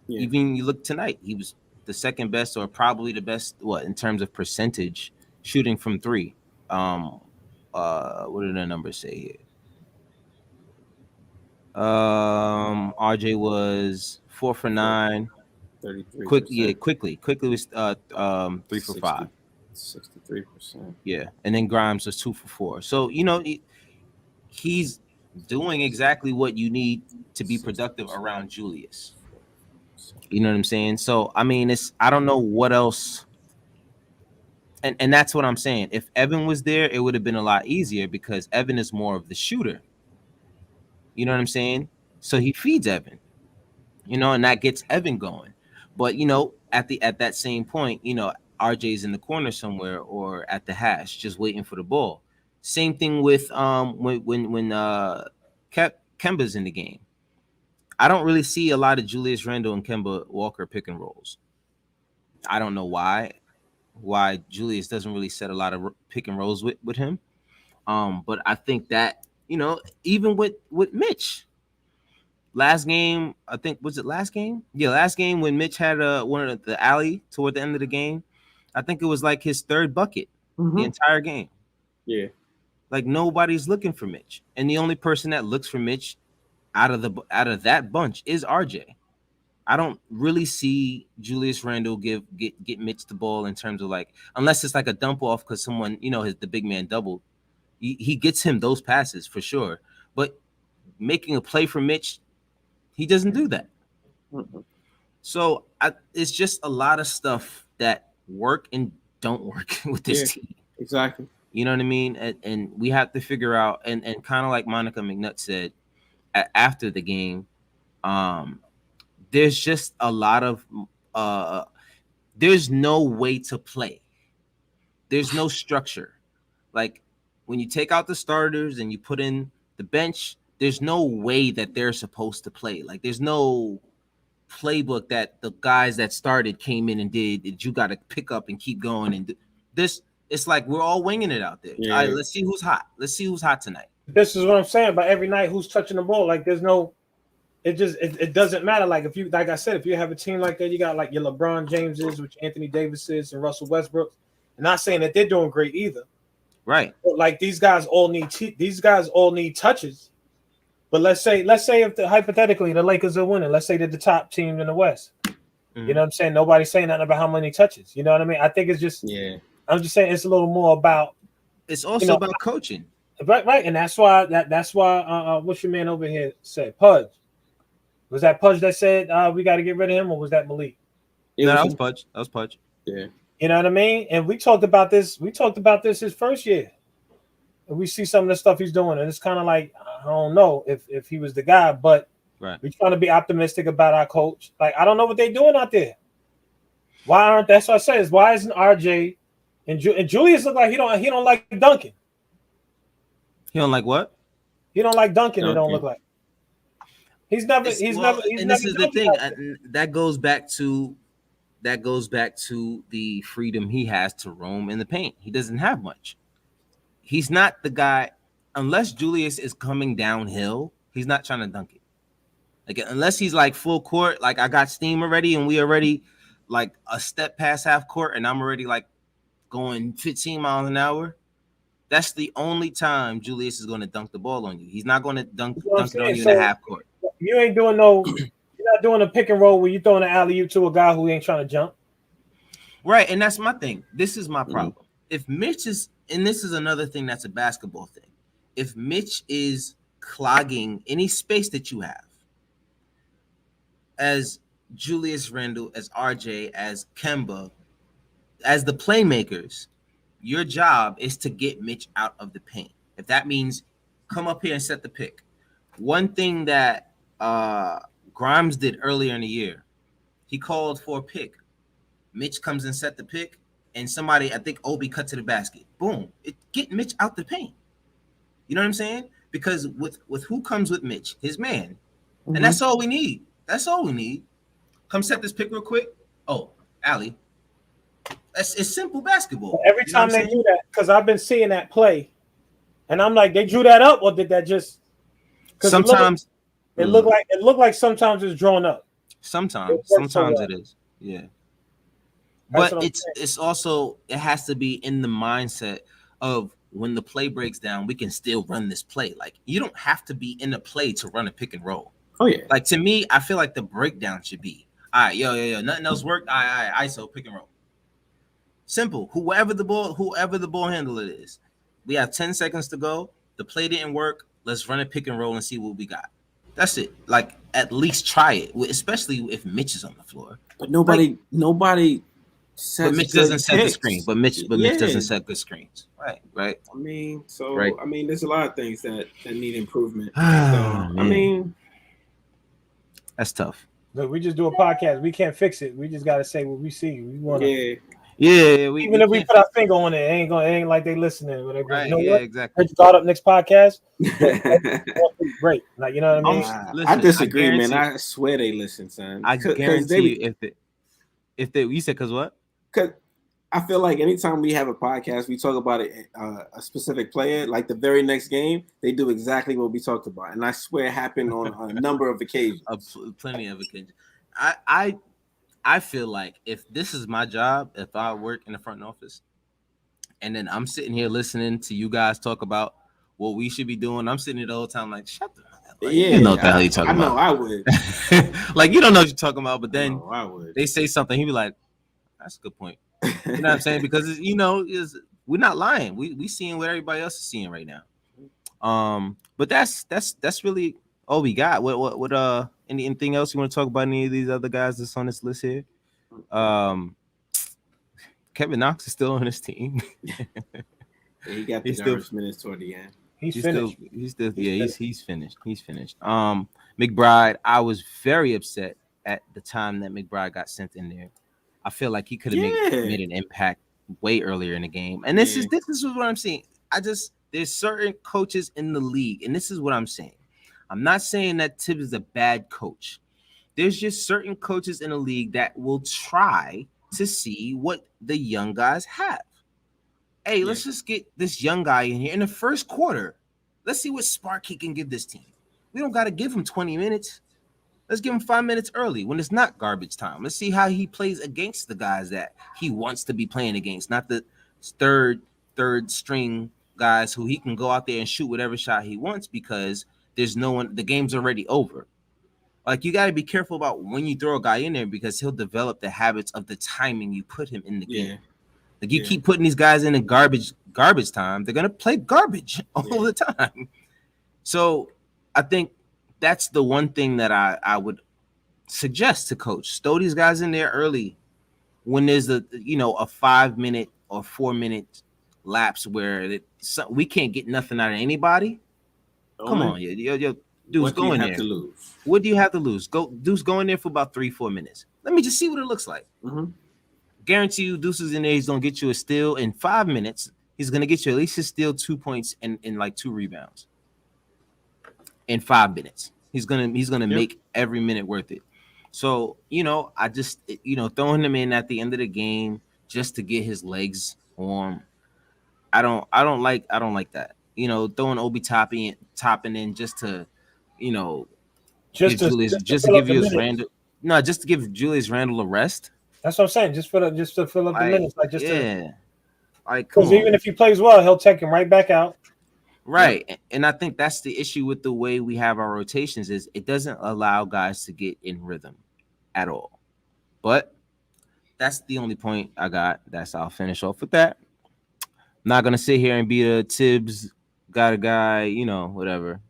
Yeah. Even you look tonight, he was the second best, or probably the best, in terms of percentage shooting from three. What do the numbers say here? RJ was 4 for 9. 33%. Quickly was 3 for 5. 63%. Yeah, and then Grimes was 2 for 4. So he's doing exactly what you need to be productive around Julius. You know what I'm saying? So I mean, I don't know what else. And that's what I'm saying. If Evan was there, it would have been a lot easier because Evan is more of the shooter. You know what I'm saying? So he feeds Evan, and that gets Evan going. But at that same point, RJ's in the corner somewhere or at the hash, just waiting for the ball. Same thing with when Kemba's in the game. I don't really see a lot of Julius Randle and Kemba Walker pick and rolls. I don't know why Julius doesn't really set a lot of pick and rolls with him. But I think that, even with Mitch, last game, I think, was it last game? Yeah, last game when Mitch had one of the alley toward the end of the game, I think it was like his third bucket the entire game. Yeah. Like nobody's looking for Mitch. And the only person that looks for Mitch out of that bunch is RJ. I don't really see Julius Randle get Mitch the ball in terms of unless it's like a dump off because someone, the big man doubled. He gets him those passes for sure. But making a play for Mitch, he doesn't do that. So it's just a lot of stuff that work and don't work with this team. Exactly. You know what I mean? And we have to figure out, and kind of like Monica McNutt said after the game, there's just a lot of there's no way to play. There's no structure. Like when you take out the starters and you put in the bench, there's no way that they're supposed to play. Like there's no playbook that the guys that started came in and did that you got to pick up and keep going. And this, it's like we're all winging it out there. Yeah. All right, let's see who's hot. Let's see who's hot tonight. This is what I'm saying. But every night, who's touching the ball? Like there's no. It doesn't matter. Like if you, like I said, if you have a team like that, you got like your LeBron Jameses, which Anthony Davises and Russell Westbrook. And not saying that they're doing great either. Right. But like these guys all need touches. But let's say if hypothetically the Lakers are winning, let's say they're the top team in the West. You know what I'm saying? Nobody's saying nothing about how many touches. You know what I mean? I think it's just I'm just saying it's a little more about. It's also about coaching. Right, and that's why what's your man over here said? Pudge. Was that Pudge that said we got to get rid of him, or was that Malik? No, that was Pudge. That was Pudge. Yeah. You know what I mean? And we talked about this his first year. And we see some of the stuff he's doing, and it's kind of like I don't know if he was the guy, but we're trying to be optimistic about our coach. Like I don't know what they're doing out there. That's what I said. Why isn't RJ and Julius look like he don't like dunking? He don't like what? He don't like dunking. It don't look like. He's never. And this is the thing that goes back to that goes back to the freedom he has to roam in the paint. He doesn't have much. He's not the guy, unless Julius is coming downhill, he's not trying to dunk it. Like, unless he's like full court, like I got steam already and we already like a step past half court and I'm already like going 15 miles an hour. That's the only time Julius is going to dunk the ball on you. He's not going to dunk it on you in the half court. You ain't doing no, you're not doing a pick and roll where you're throwing an alley-oop to a guy who ain't trying to jump. Right, and that's my thing. This is my problem. If Mitch is, and this is another thing that's a basketball thing. If Mitch is clogging any space that you have, as Julius Randle, as RJ, as Kemba, as the playmakers, your job is to get Mitch out of the paint. If that means come up here and set the pick. One thing that Grimes did earlier in the year, he called for a pick. Mitch comes and set the pick, and somebody, I think Obi, cut to the basket. Boom. Get Mitch out the paint. You know what I'm saying? Because with who comes with Mitch? His man. And that's all we need. That's all we need. Come set this pick real quick. Oh, Allie. It's simple basketball. Every time they do that, because I've been seeing that play, and I'm like, they drew that up, or did that just? Sometimes it looked like sometimes it's drawn up. Sometimes it is. Yeah. But it's also, it has to be in the mindset of when the play breaks down, we can still run this play. Like, you don't have to be in a play to run a pick and roll. Oh yeah. Like, to me, I feel like the breakdown should be, all right, yo, nothing else worked. All right, ISO, pick and roll. Simple. Whoever the ball handler is, we have 10 seconds to go. The play didn't work. Let's run a pick and roll and see what we got. That's it. Like, at least try it, especially if Mitch is on the floor. But nobody. But Mitch doesn't set the screen. But Mitch doesn't set good screens. Right. I mean, right. I mean, there's a lot of things that need improvement. I mean, that's tough. Look, we just do a podcast. We can't fix it. We just gotta say what we see. We want to. Yeah. Even if we put our finger on it, it ain't like they listening. Right. You know yeah. what? Exactly. Let's start up next podcast. Great. Like, you know what I mean? Listen, I disagree, man. I swear they listen, son. I guarantee you, if they, you said, because what? Because I feel like anytime we have a podcast, we talk about a specific player. Like the very next game, they do exactly what we talked about, and I swear it happened on a number of occasions. Plenty of occasions. I feel like if this is my job, if I work in the front office, and then I'm sitting here listening to you guys talk about what we should be doing, I'm sitting here the whole time like, shut the hell up. Like, you know what the hell you talking about. I know I would. Like, you don't know what you're talking about, but then I would. They say something, he'd be like, that's a good point. You know what I'm saying? Because we're not lying. We seeing what everybody else is seeing right now. But that's really all we got. What anything else you want to talk about? Any of these other guys that's on this list here? Kevin Knox is still on his team. He got the garbage minutes toward the end. He's finished. He's finished. He's finished. McBride, I was very upset at the time that McBride got sent in there. I feel like he could have made an impact way earlier in the game. And this is what I'm saying. There's certain coaches in the league, and this is what I'm saying. I'm not saying that Tibbs is a bad coach. There's just certain coaches in the league that will try to see what the young guys have. Hey, let's just get this young guy in here in the first quarter. Let's see what spark he can give this team. We don't got to give him 20 minutes. Let's give him 5 minutes early when it's not garbage time. Let's see how he plays against the guys that he wants to be playing against, not the third string guys who he can go out there and shoot whatever shot he wants because there's no one. The game's already over. Like, you got to be careful about when you throw a guy in there because he'll develop the habits of the timing you put him in the game. Like, you keep putting these guys in garbage time, they're gonna play garbage all the time. So I think that's the one thing that I would suggest to coach. Stow these guys in there early when there's a 5 minute or 4 minute lapse where we can't get nothing out of anybody. Come on, yo, dudes, go in there. What do you have to lose? Go in there for about 3-4 minutes. Let me just see what it looks like. Guarantee you, Deuce is in there. He's gonna get you a steal in 5 minutes. He's gonna get you at least a steal, 2 points, and like 2 rebounds in 5 minutes. He's gonna make every minute worth it. So, I just, throwing him in at the end of the game just to get his legs warm. I don't like that. Throwing Obi topping in just to, you know, just give to Julius, just to just to fill up give the you his minutes. Randall. No, just to give Julius Randle a rest. That's what I'm saying. Just to fill up the Like, minutes, like just to. yeah, like, come Because on. even if he plays well, he'll take him right back out. Right. And I think that's the issue with the way we have our rotations is it doesn't allow guys to get in rhythm at all. But that's the only point I got. I'll finish off with that. I'm not gonna sit here and be the Tibbs got a guy, whatever.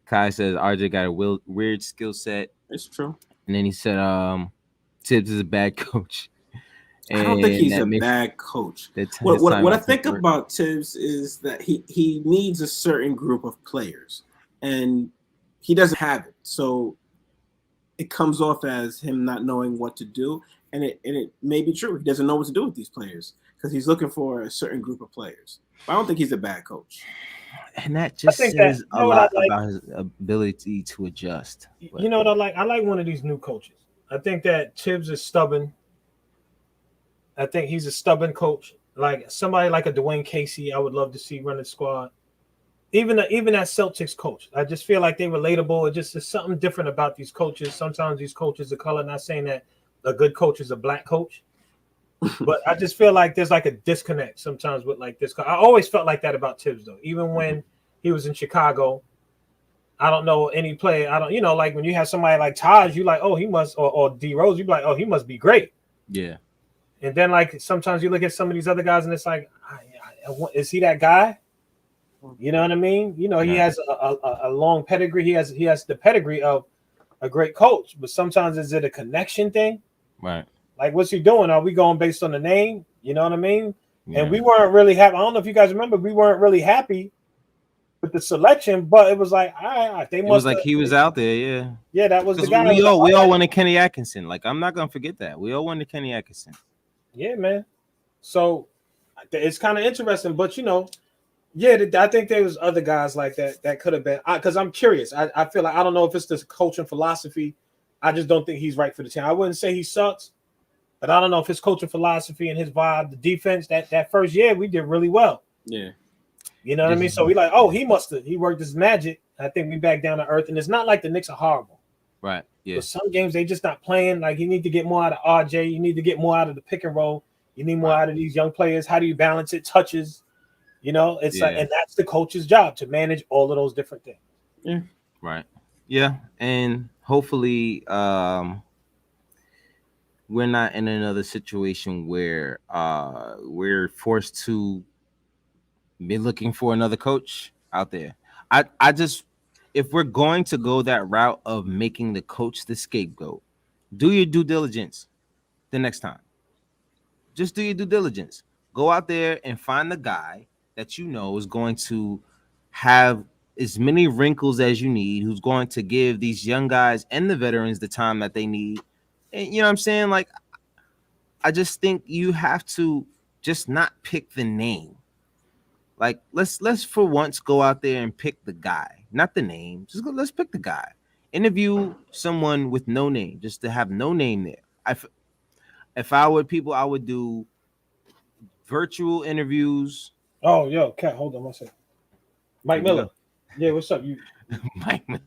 Kai says RJ got a weird skill set. It's true. And then he said Tibbs is a bad coach. I don't think he's a bad coach. What I think about Tibbs is that he needs a certain group of players, and he doesn't have it. So it comes off as him not knowing what to do, and it may be true. He doesn't know what to do with these players because he's looking for a certain group of players. But I don't think he's a bad coach. And that just says a lot about his ability to adjust. But, you know what I like? I like one of these new coaches. I think that Tibbs is stubborn. I think he's a stubborn coach. Like somebody like a Dwayne Casey, I would love to see run the squad. Even that Celtics coach, I just feel like they're relatable. It just is something different about these coaches. Sometimes these coaches are color. Not saying that a good coach is a black coach, but I just feel like there's like a disconnect sometimes with like this. I always felt like that about Tibbs though. Even when he was in Chicago, I don't know any player. I don't, like when you have somebody like Taj, you like, oh, he must, or D Rose, you be like, oh, he must be great. Yeah. And then, like, sometimes you look at some of these other guys, and it's like, is he that guy? You know what I mean? He has a long pedigree. He has the pedigree of a great coach. But sometimes is it a connection thing? Right. Like, what's he doing? Are we going based on the name? You know what I mean? Yeah. And we weren't really happy. I don't know if you guys remember. We weren't really happy with the selection, but it was like, all right, they must. It was like he was out there, yeah. Yeah, that was the guy. We all wanted Kenny Atkinson. Like, I'm not gonna forget that. We all wanted Kenny Atkinson. Yeah, man. So it's kind of interesting, but I think there was other guys like that could have been. Because I'm curious. I feel like I don't know if it's this coaching philosophy. I just don't think he's right for the team. I wouldn't say he sucks, but I don't know if his coaching philosophy and his vibe, the defense. That first year we did really well. Yeah, you know what I mean. So we like, oh, he worked his magic. I think we back down to earth, and it's not like the Knicks are horrible. Right. Yeah. But some games they just not playing. Like you need to get more out of RJ. You need to get more out of the pick and roll. You need more out of these young players. How do you balance it? Touches. It's like, and that's the coach's job to manage all of those different things. Yeah. Right. Yeah. And hopefully we're not in another situation where we're forced to be looking for another coach out there. I just if we're going to go that route of making the coach the scapegoat, do your due diligence the next time. Just do your due diligence. Go out there and find the guy that is going to have as many wrinkles as you need, who's going to give these young guys and the veterans the time that they need. And you know what I'm saying? Like, I just think you have to just not pick the name. Like, let's for once go out there and pick the guy, not the name. Let's pick the guy. Interview someone with no name, just to have no name there. If I were people, I would do virtual interviews. Oh, yo, Cat, hold on one second. Mike Miller. Yeah, what's up? You Mike Miller.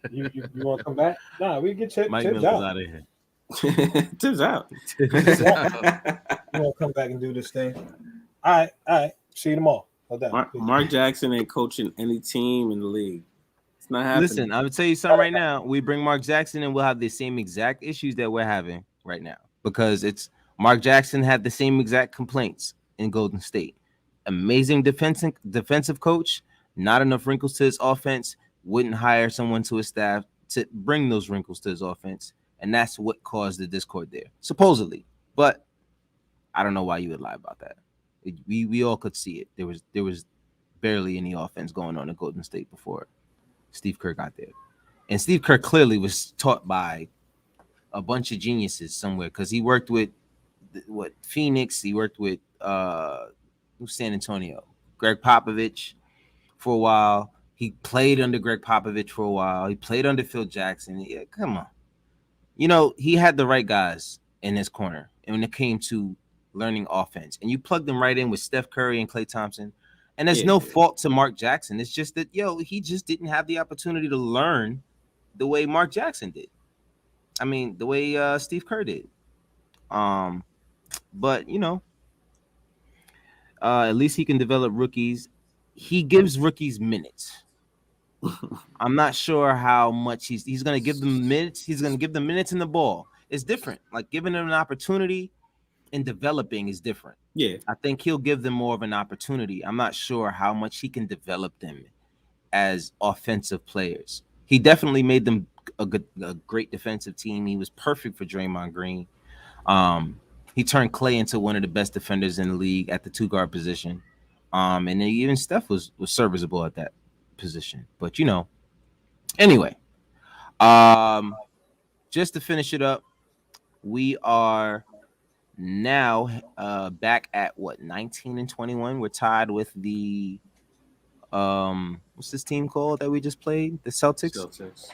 You want to come back? Nah, we get Tibbs out of here. Tibbs out. You want to come back and do this thing? All right. See you tomorrow. Mark Jackson ain't coaching any team in the league. It's not happening. Listen, I would tell you something right now. We bring Mark Jackson and we'll have the same exact issues that we're having right now because it's Mark Jackson had the same exact complaints in Golden State. Amazing defensive coach, not enough wrinkles to his offense, wouldn't hire someone to his staff to bring those wrinkles to his offense. And that's what caused the discord there, supposedly. But I don't know why you would lie about that. We all could see it. There was barely any offense going on in Golden State before Steve Kerr got there. And Steve Kerr clearly was taught by a bunch of geniuses somewhere because he worked with Phoenix, he worked with San Antonio, Greg Popovich for a while. He played under Greg Popovich for a while. He played under Phil Jackson. Yeah, come on. You know, he had the right guys in his corner. And when it came to learning offense, and you plugged them right in with Steph Curry and Klay Thompson. And there's no fault to Mark Jackson. It's just that, he just didn't have the opportunity to learn the way Mark Jackson did. I mean, the way Steve Kerr did. But, at least he can develop rookies. He gives rookies minutes. I'm not sure how much he's going to give them minutes. He's going to give them minutes in the ball. It's different. Like giving them an opportunity and developing is different. Yeah. I think he'll give them more of an opportunity. I'm not sure how much he can develop them as offensive players. He definitely made them a great defensive team. He was perfect for Draymond Green. He turned Klay into one of the best defenders in the league at the 2-guard position. And then even Steph was serviceable at that position. But anyway, just to finish it up, we are now back at 19-21. We're tied with the what's this team called that we just played? The Celtics.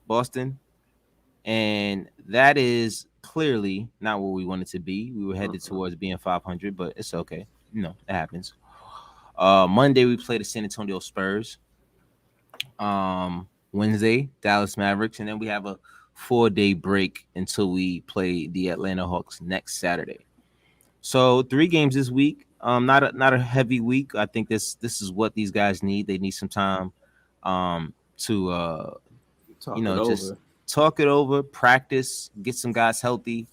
Boston. And that is clearly not where we wanted to be. We were headed towards being 500, but it's okay. It happens. Monday we play the San Antonio Spurs. Wednesday, Dallas Mavericks, and then we have a 4-day break until we play the Atlanta Hawks next Saturday. So 3 games this week. Not a heavy week. I think this is what these guys need. They need some time to talk it over, practice, get some guys healthy.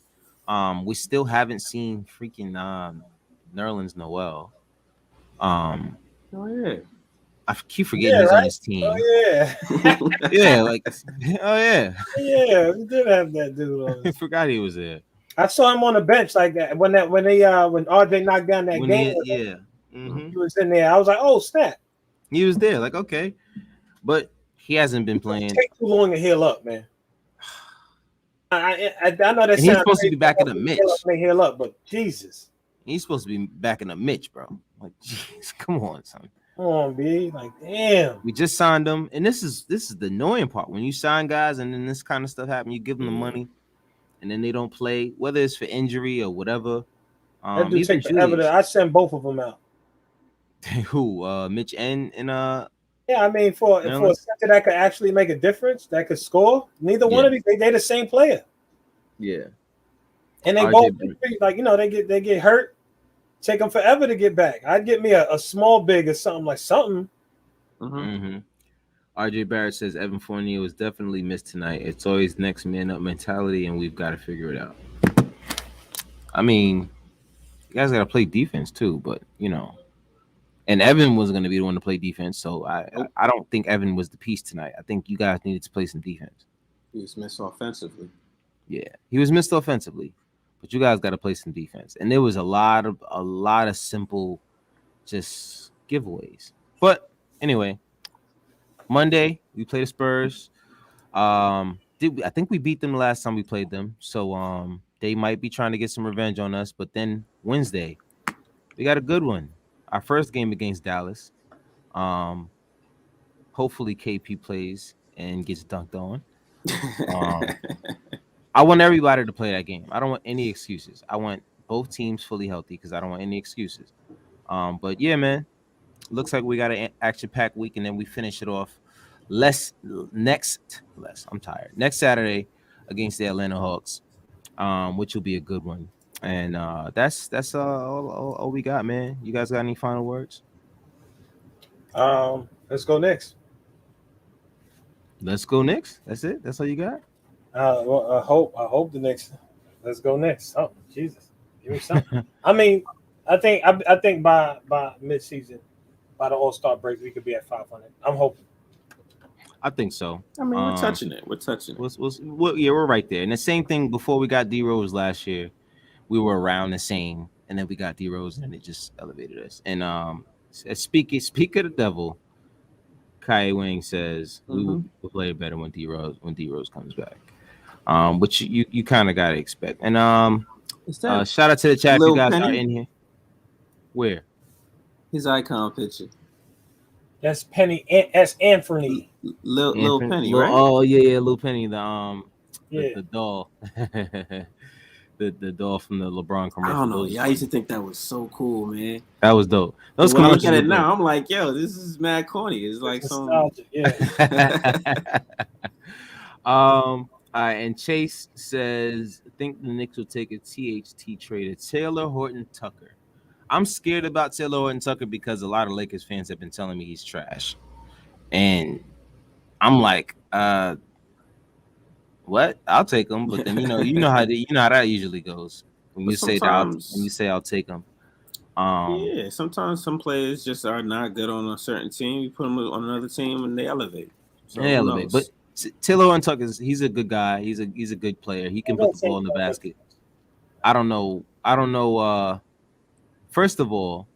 We still haven't seen freaking Nerlens Noel. Oh yeah. I keep forgetting he's on his team. Oh yeah. Yeah, oh yeah. Yeah, we did have that dude on. I forgot he was there. I saw him on the bench like that when RJ knocked down that game. He was in there. I was like, oh snap. He was there, like okay, but he hasn't been playing. It take too long to heal up, man. I know that he's supposed to be backing up Mitch. Heal up, but Jesus, he's supposed to be backing up Mitch, bro. Like, jeez, come on, son. Come on, B. Like, damn. We just signed them, and this is the annoying part. When you sign guys, and then this kind of stuff happens, you give them the money, and then they don't play, whether it's for injury or whatever. That dude take forever. I send both of them out. Who? Mitch and yeah, I mean, for a center that could actually make a difference, that could score. Neither one of these, they're the same player. Yeah, and they both they get hurt. Take them forever to get back. I'd get me a small big or something like something. RJ Barrett says Evan Fournier was definitely missed tonight. It's always next man up mentality, and we've got to figure it out. I mean, you guys got to play defense too, but and Evan was going to be the one to play defense, so I don't think Evan was the piece tonight. I think you guys needed to play some defense. He was missed offensively. Yeah, he was missed offensively, but you guys got to play some defense. And there was a lot of simple, just giveaways. But anyway, Monday we played the Spurs. I think we beat them the last time we played them, so they might be trying to get some revenge on us. But then Wednesday, we got a good one. Our first game against Dallas. Hopefully KP plays and gets dunked on. I want everybody to play that game. I don't want any excuses. I want both teams fully healthy because I don't want any excuses. But yeah, man, looks like we got an action-packed week, and then we finish it off next Saturday against the Atlanta Hawks, which will be a good one. And that's all we got, man. You guys got any final words? Let's go Knicks. Let's go Knicks. That's it. That's all you got. Well, I hope the Knicks. Let's go Knicks. Oh Jesus, give me something. I mean, I think by mid-season, by the All-Star break, we could be at 500. I'm hoping. I think so. I mean, we're touching it. We're right there. And the same thing before we got D Rose last year. We were around the same, and then we got D Rose, and it just elevated us. And speak of the devil, Kai Wang says we will play better when D Rose comes back. Which you kind of gotta expect. And shout out to the chat. You guys are in here. Where? His icon picture. That's Penny. That's Anthony. Lil Penny, right? Oh yeah, Lil Penny, Yeah. the doll, the doll from the LeBron I commercial. don't know. Yeah, I used to think that was so cool, man. That was dope. But Those when I look commercials at it were dope. now, I'm like, yo, this is mad corny. It's like some. Nostalgia. Yeah. All right, and Chase says, I think the Knicks will take a THT trader, Taylor Horton Tucker. I'm scared about Taylor Horton Tucker because a lot of Lakers fans have been telling me he's trash. And I'm like, what? I'll take him, but then you know how that usually goes. When you say I'll take him. Yeah, sometimes some players just are not good on a certain team. You put them on another team and they elevate. So they elevate. But Taylor Horton Tucker he's a good guy. He's a good player. He can put the ball in the basket. I don't know. First of all,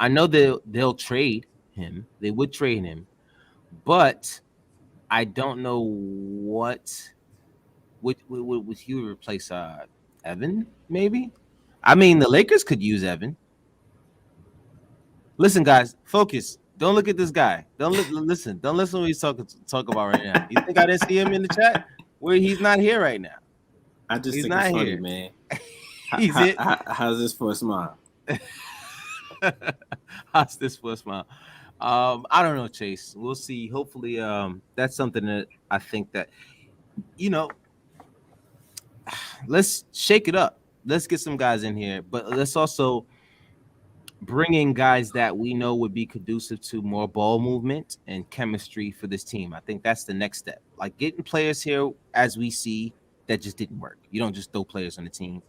I know they'll trade him. They would trade him, but I don't know would he replace Evan? Maybe. I mean, the Lakers could use Evan. Listen, guys, focus. Don't look at this guy. Listen. Don't listen to what he's talk about right now. You think I didn't see him in the chat? Where he's not here right now. I just think it's funny, man. How's this for a smile? How's this for a smile? I don't know, Chase. We'll see. Hopefully, that's something that I think that let's shake it up. Let's get some guys in here, but let's also bring in guys that we know would be conducive to more ball movement and chemistry for this team. I think that's the next step. Like getting players here, as we see, that just didn't work. You don't just throw players on the team.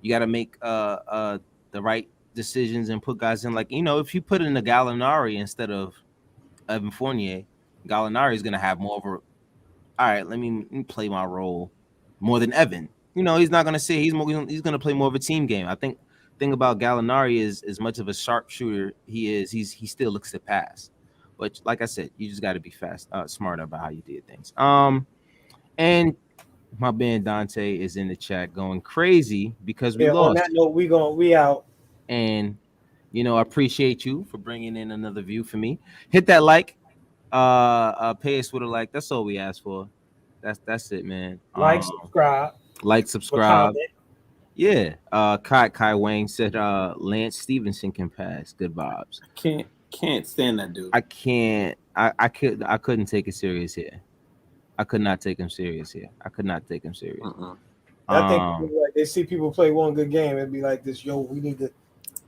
You got to make the right decisions and put guys in. Like, if you put in a Gallinari instead of Evan Fournier, Gallinari is going to have more of a, all right, let me play my role more than Evan. He's not going to say he's going to play more of a team game. I think thing about Gallinari is as much of a sharpshooter he still looks to pass. But like I said, you just got to be smarter about how you did things. And my man Dante is in the chat going crazy because we lost. On that note, we out. And I appreciate you for bringing in another view for me. Hit that like, pay us with a like. That's all we ask for. That's it, man. Subscribe. Yeah. Kai Wayne said Lance Stevenson can pass. Good vibes. I can't stand that dude. I can't. I couldn't take it serious here. I could not take him serious here. I I think they see people play one good game and be like this. Yo, we need to.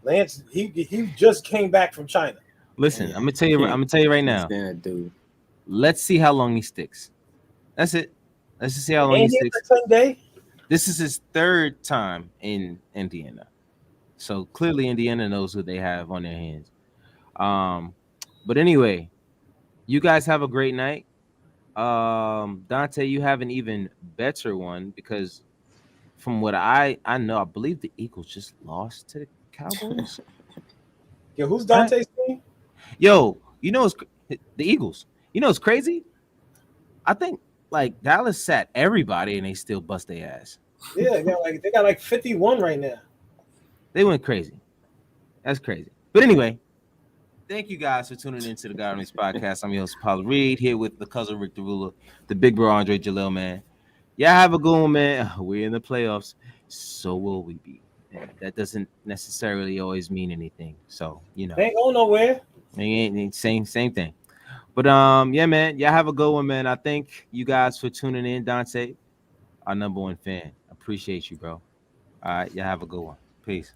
Lance, he just came back from China. Listen, I'm gonna tell you right now. Dude. Let's see how long he sticks. That's it. Let's just see how long he sticks. Sunday. This is his third time in Indiana, so clearly Indiana knows who they have on their hands. But anyway, you guys have a great night. Dante, you have an even better one because from what I know, I believe the Eagles just lost to the Cowboys. Yo, who's Dante's team? Yo, it's the Eagles. It's crazy. I think like Dallas sat everybody and they still bust their ass. Yeah, they got like 51 right now. They went crazy. That's crazy. But anyway, thank you guys for tuning into the God Race Podcast. I'm your host, Paul Reed, here with the cousin Rick the Ruler, the big bro Andre Jalil, man. Y'all have a good one, man. We're in the playoffs. So will we be. And that doesn't necessarily always mean anything. So, They ain't going nowhere. Ain't same thing. But yeah, man. Y'all have a good one, man. I thank you guys for tuning in, Dante, our number one fan. Appreciate you, bro. All right, y'all have a good one. Peace.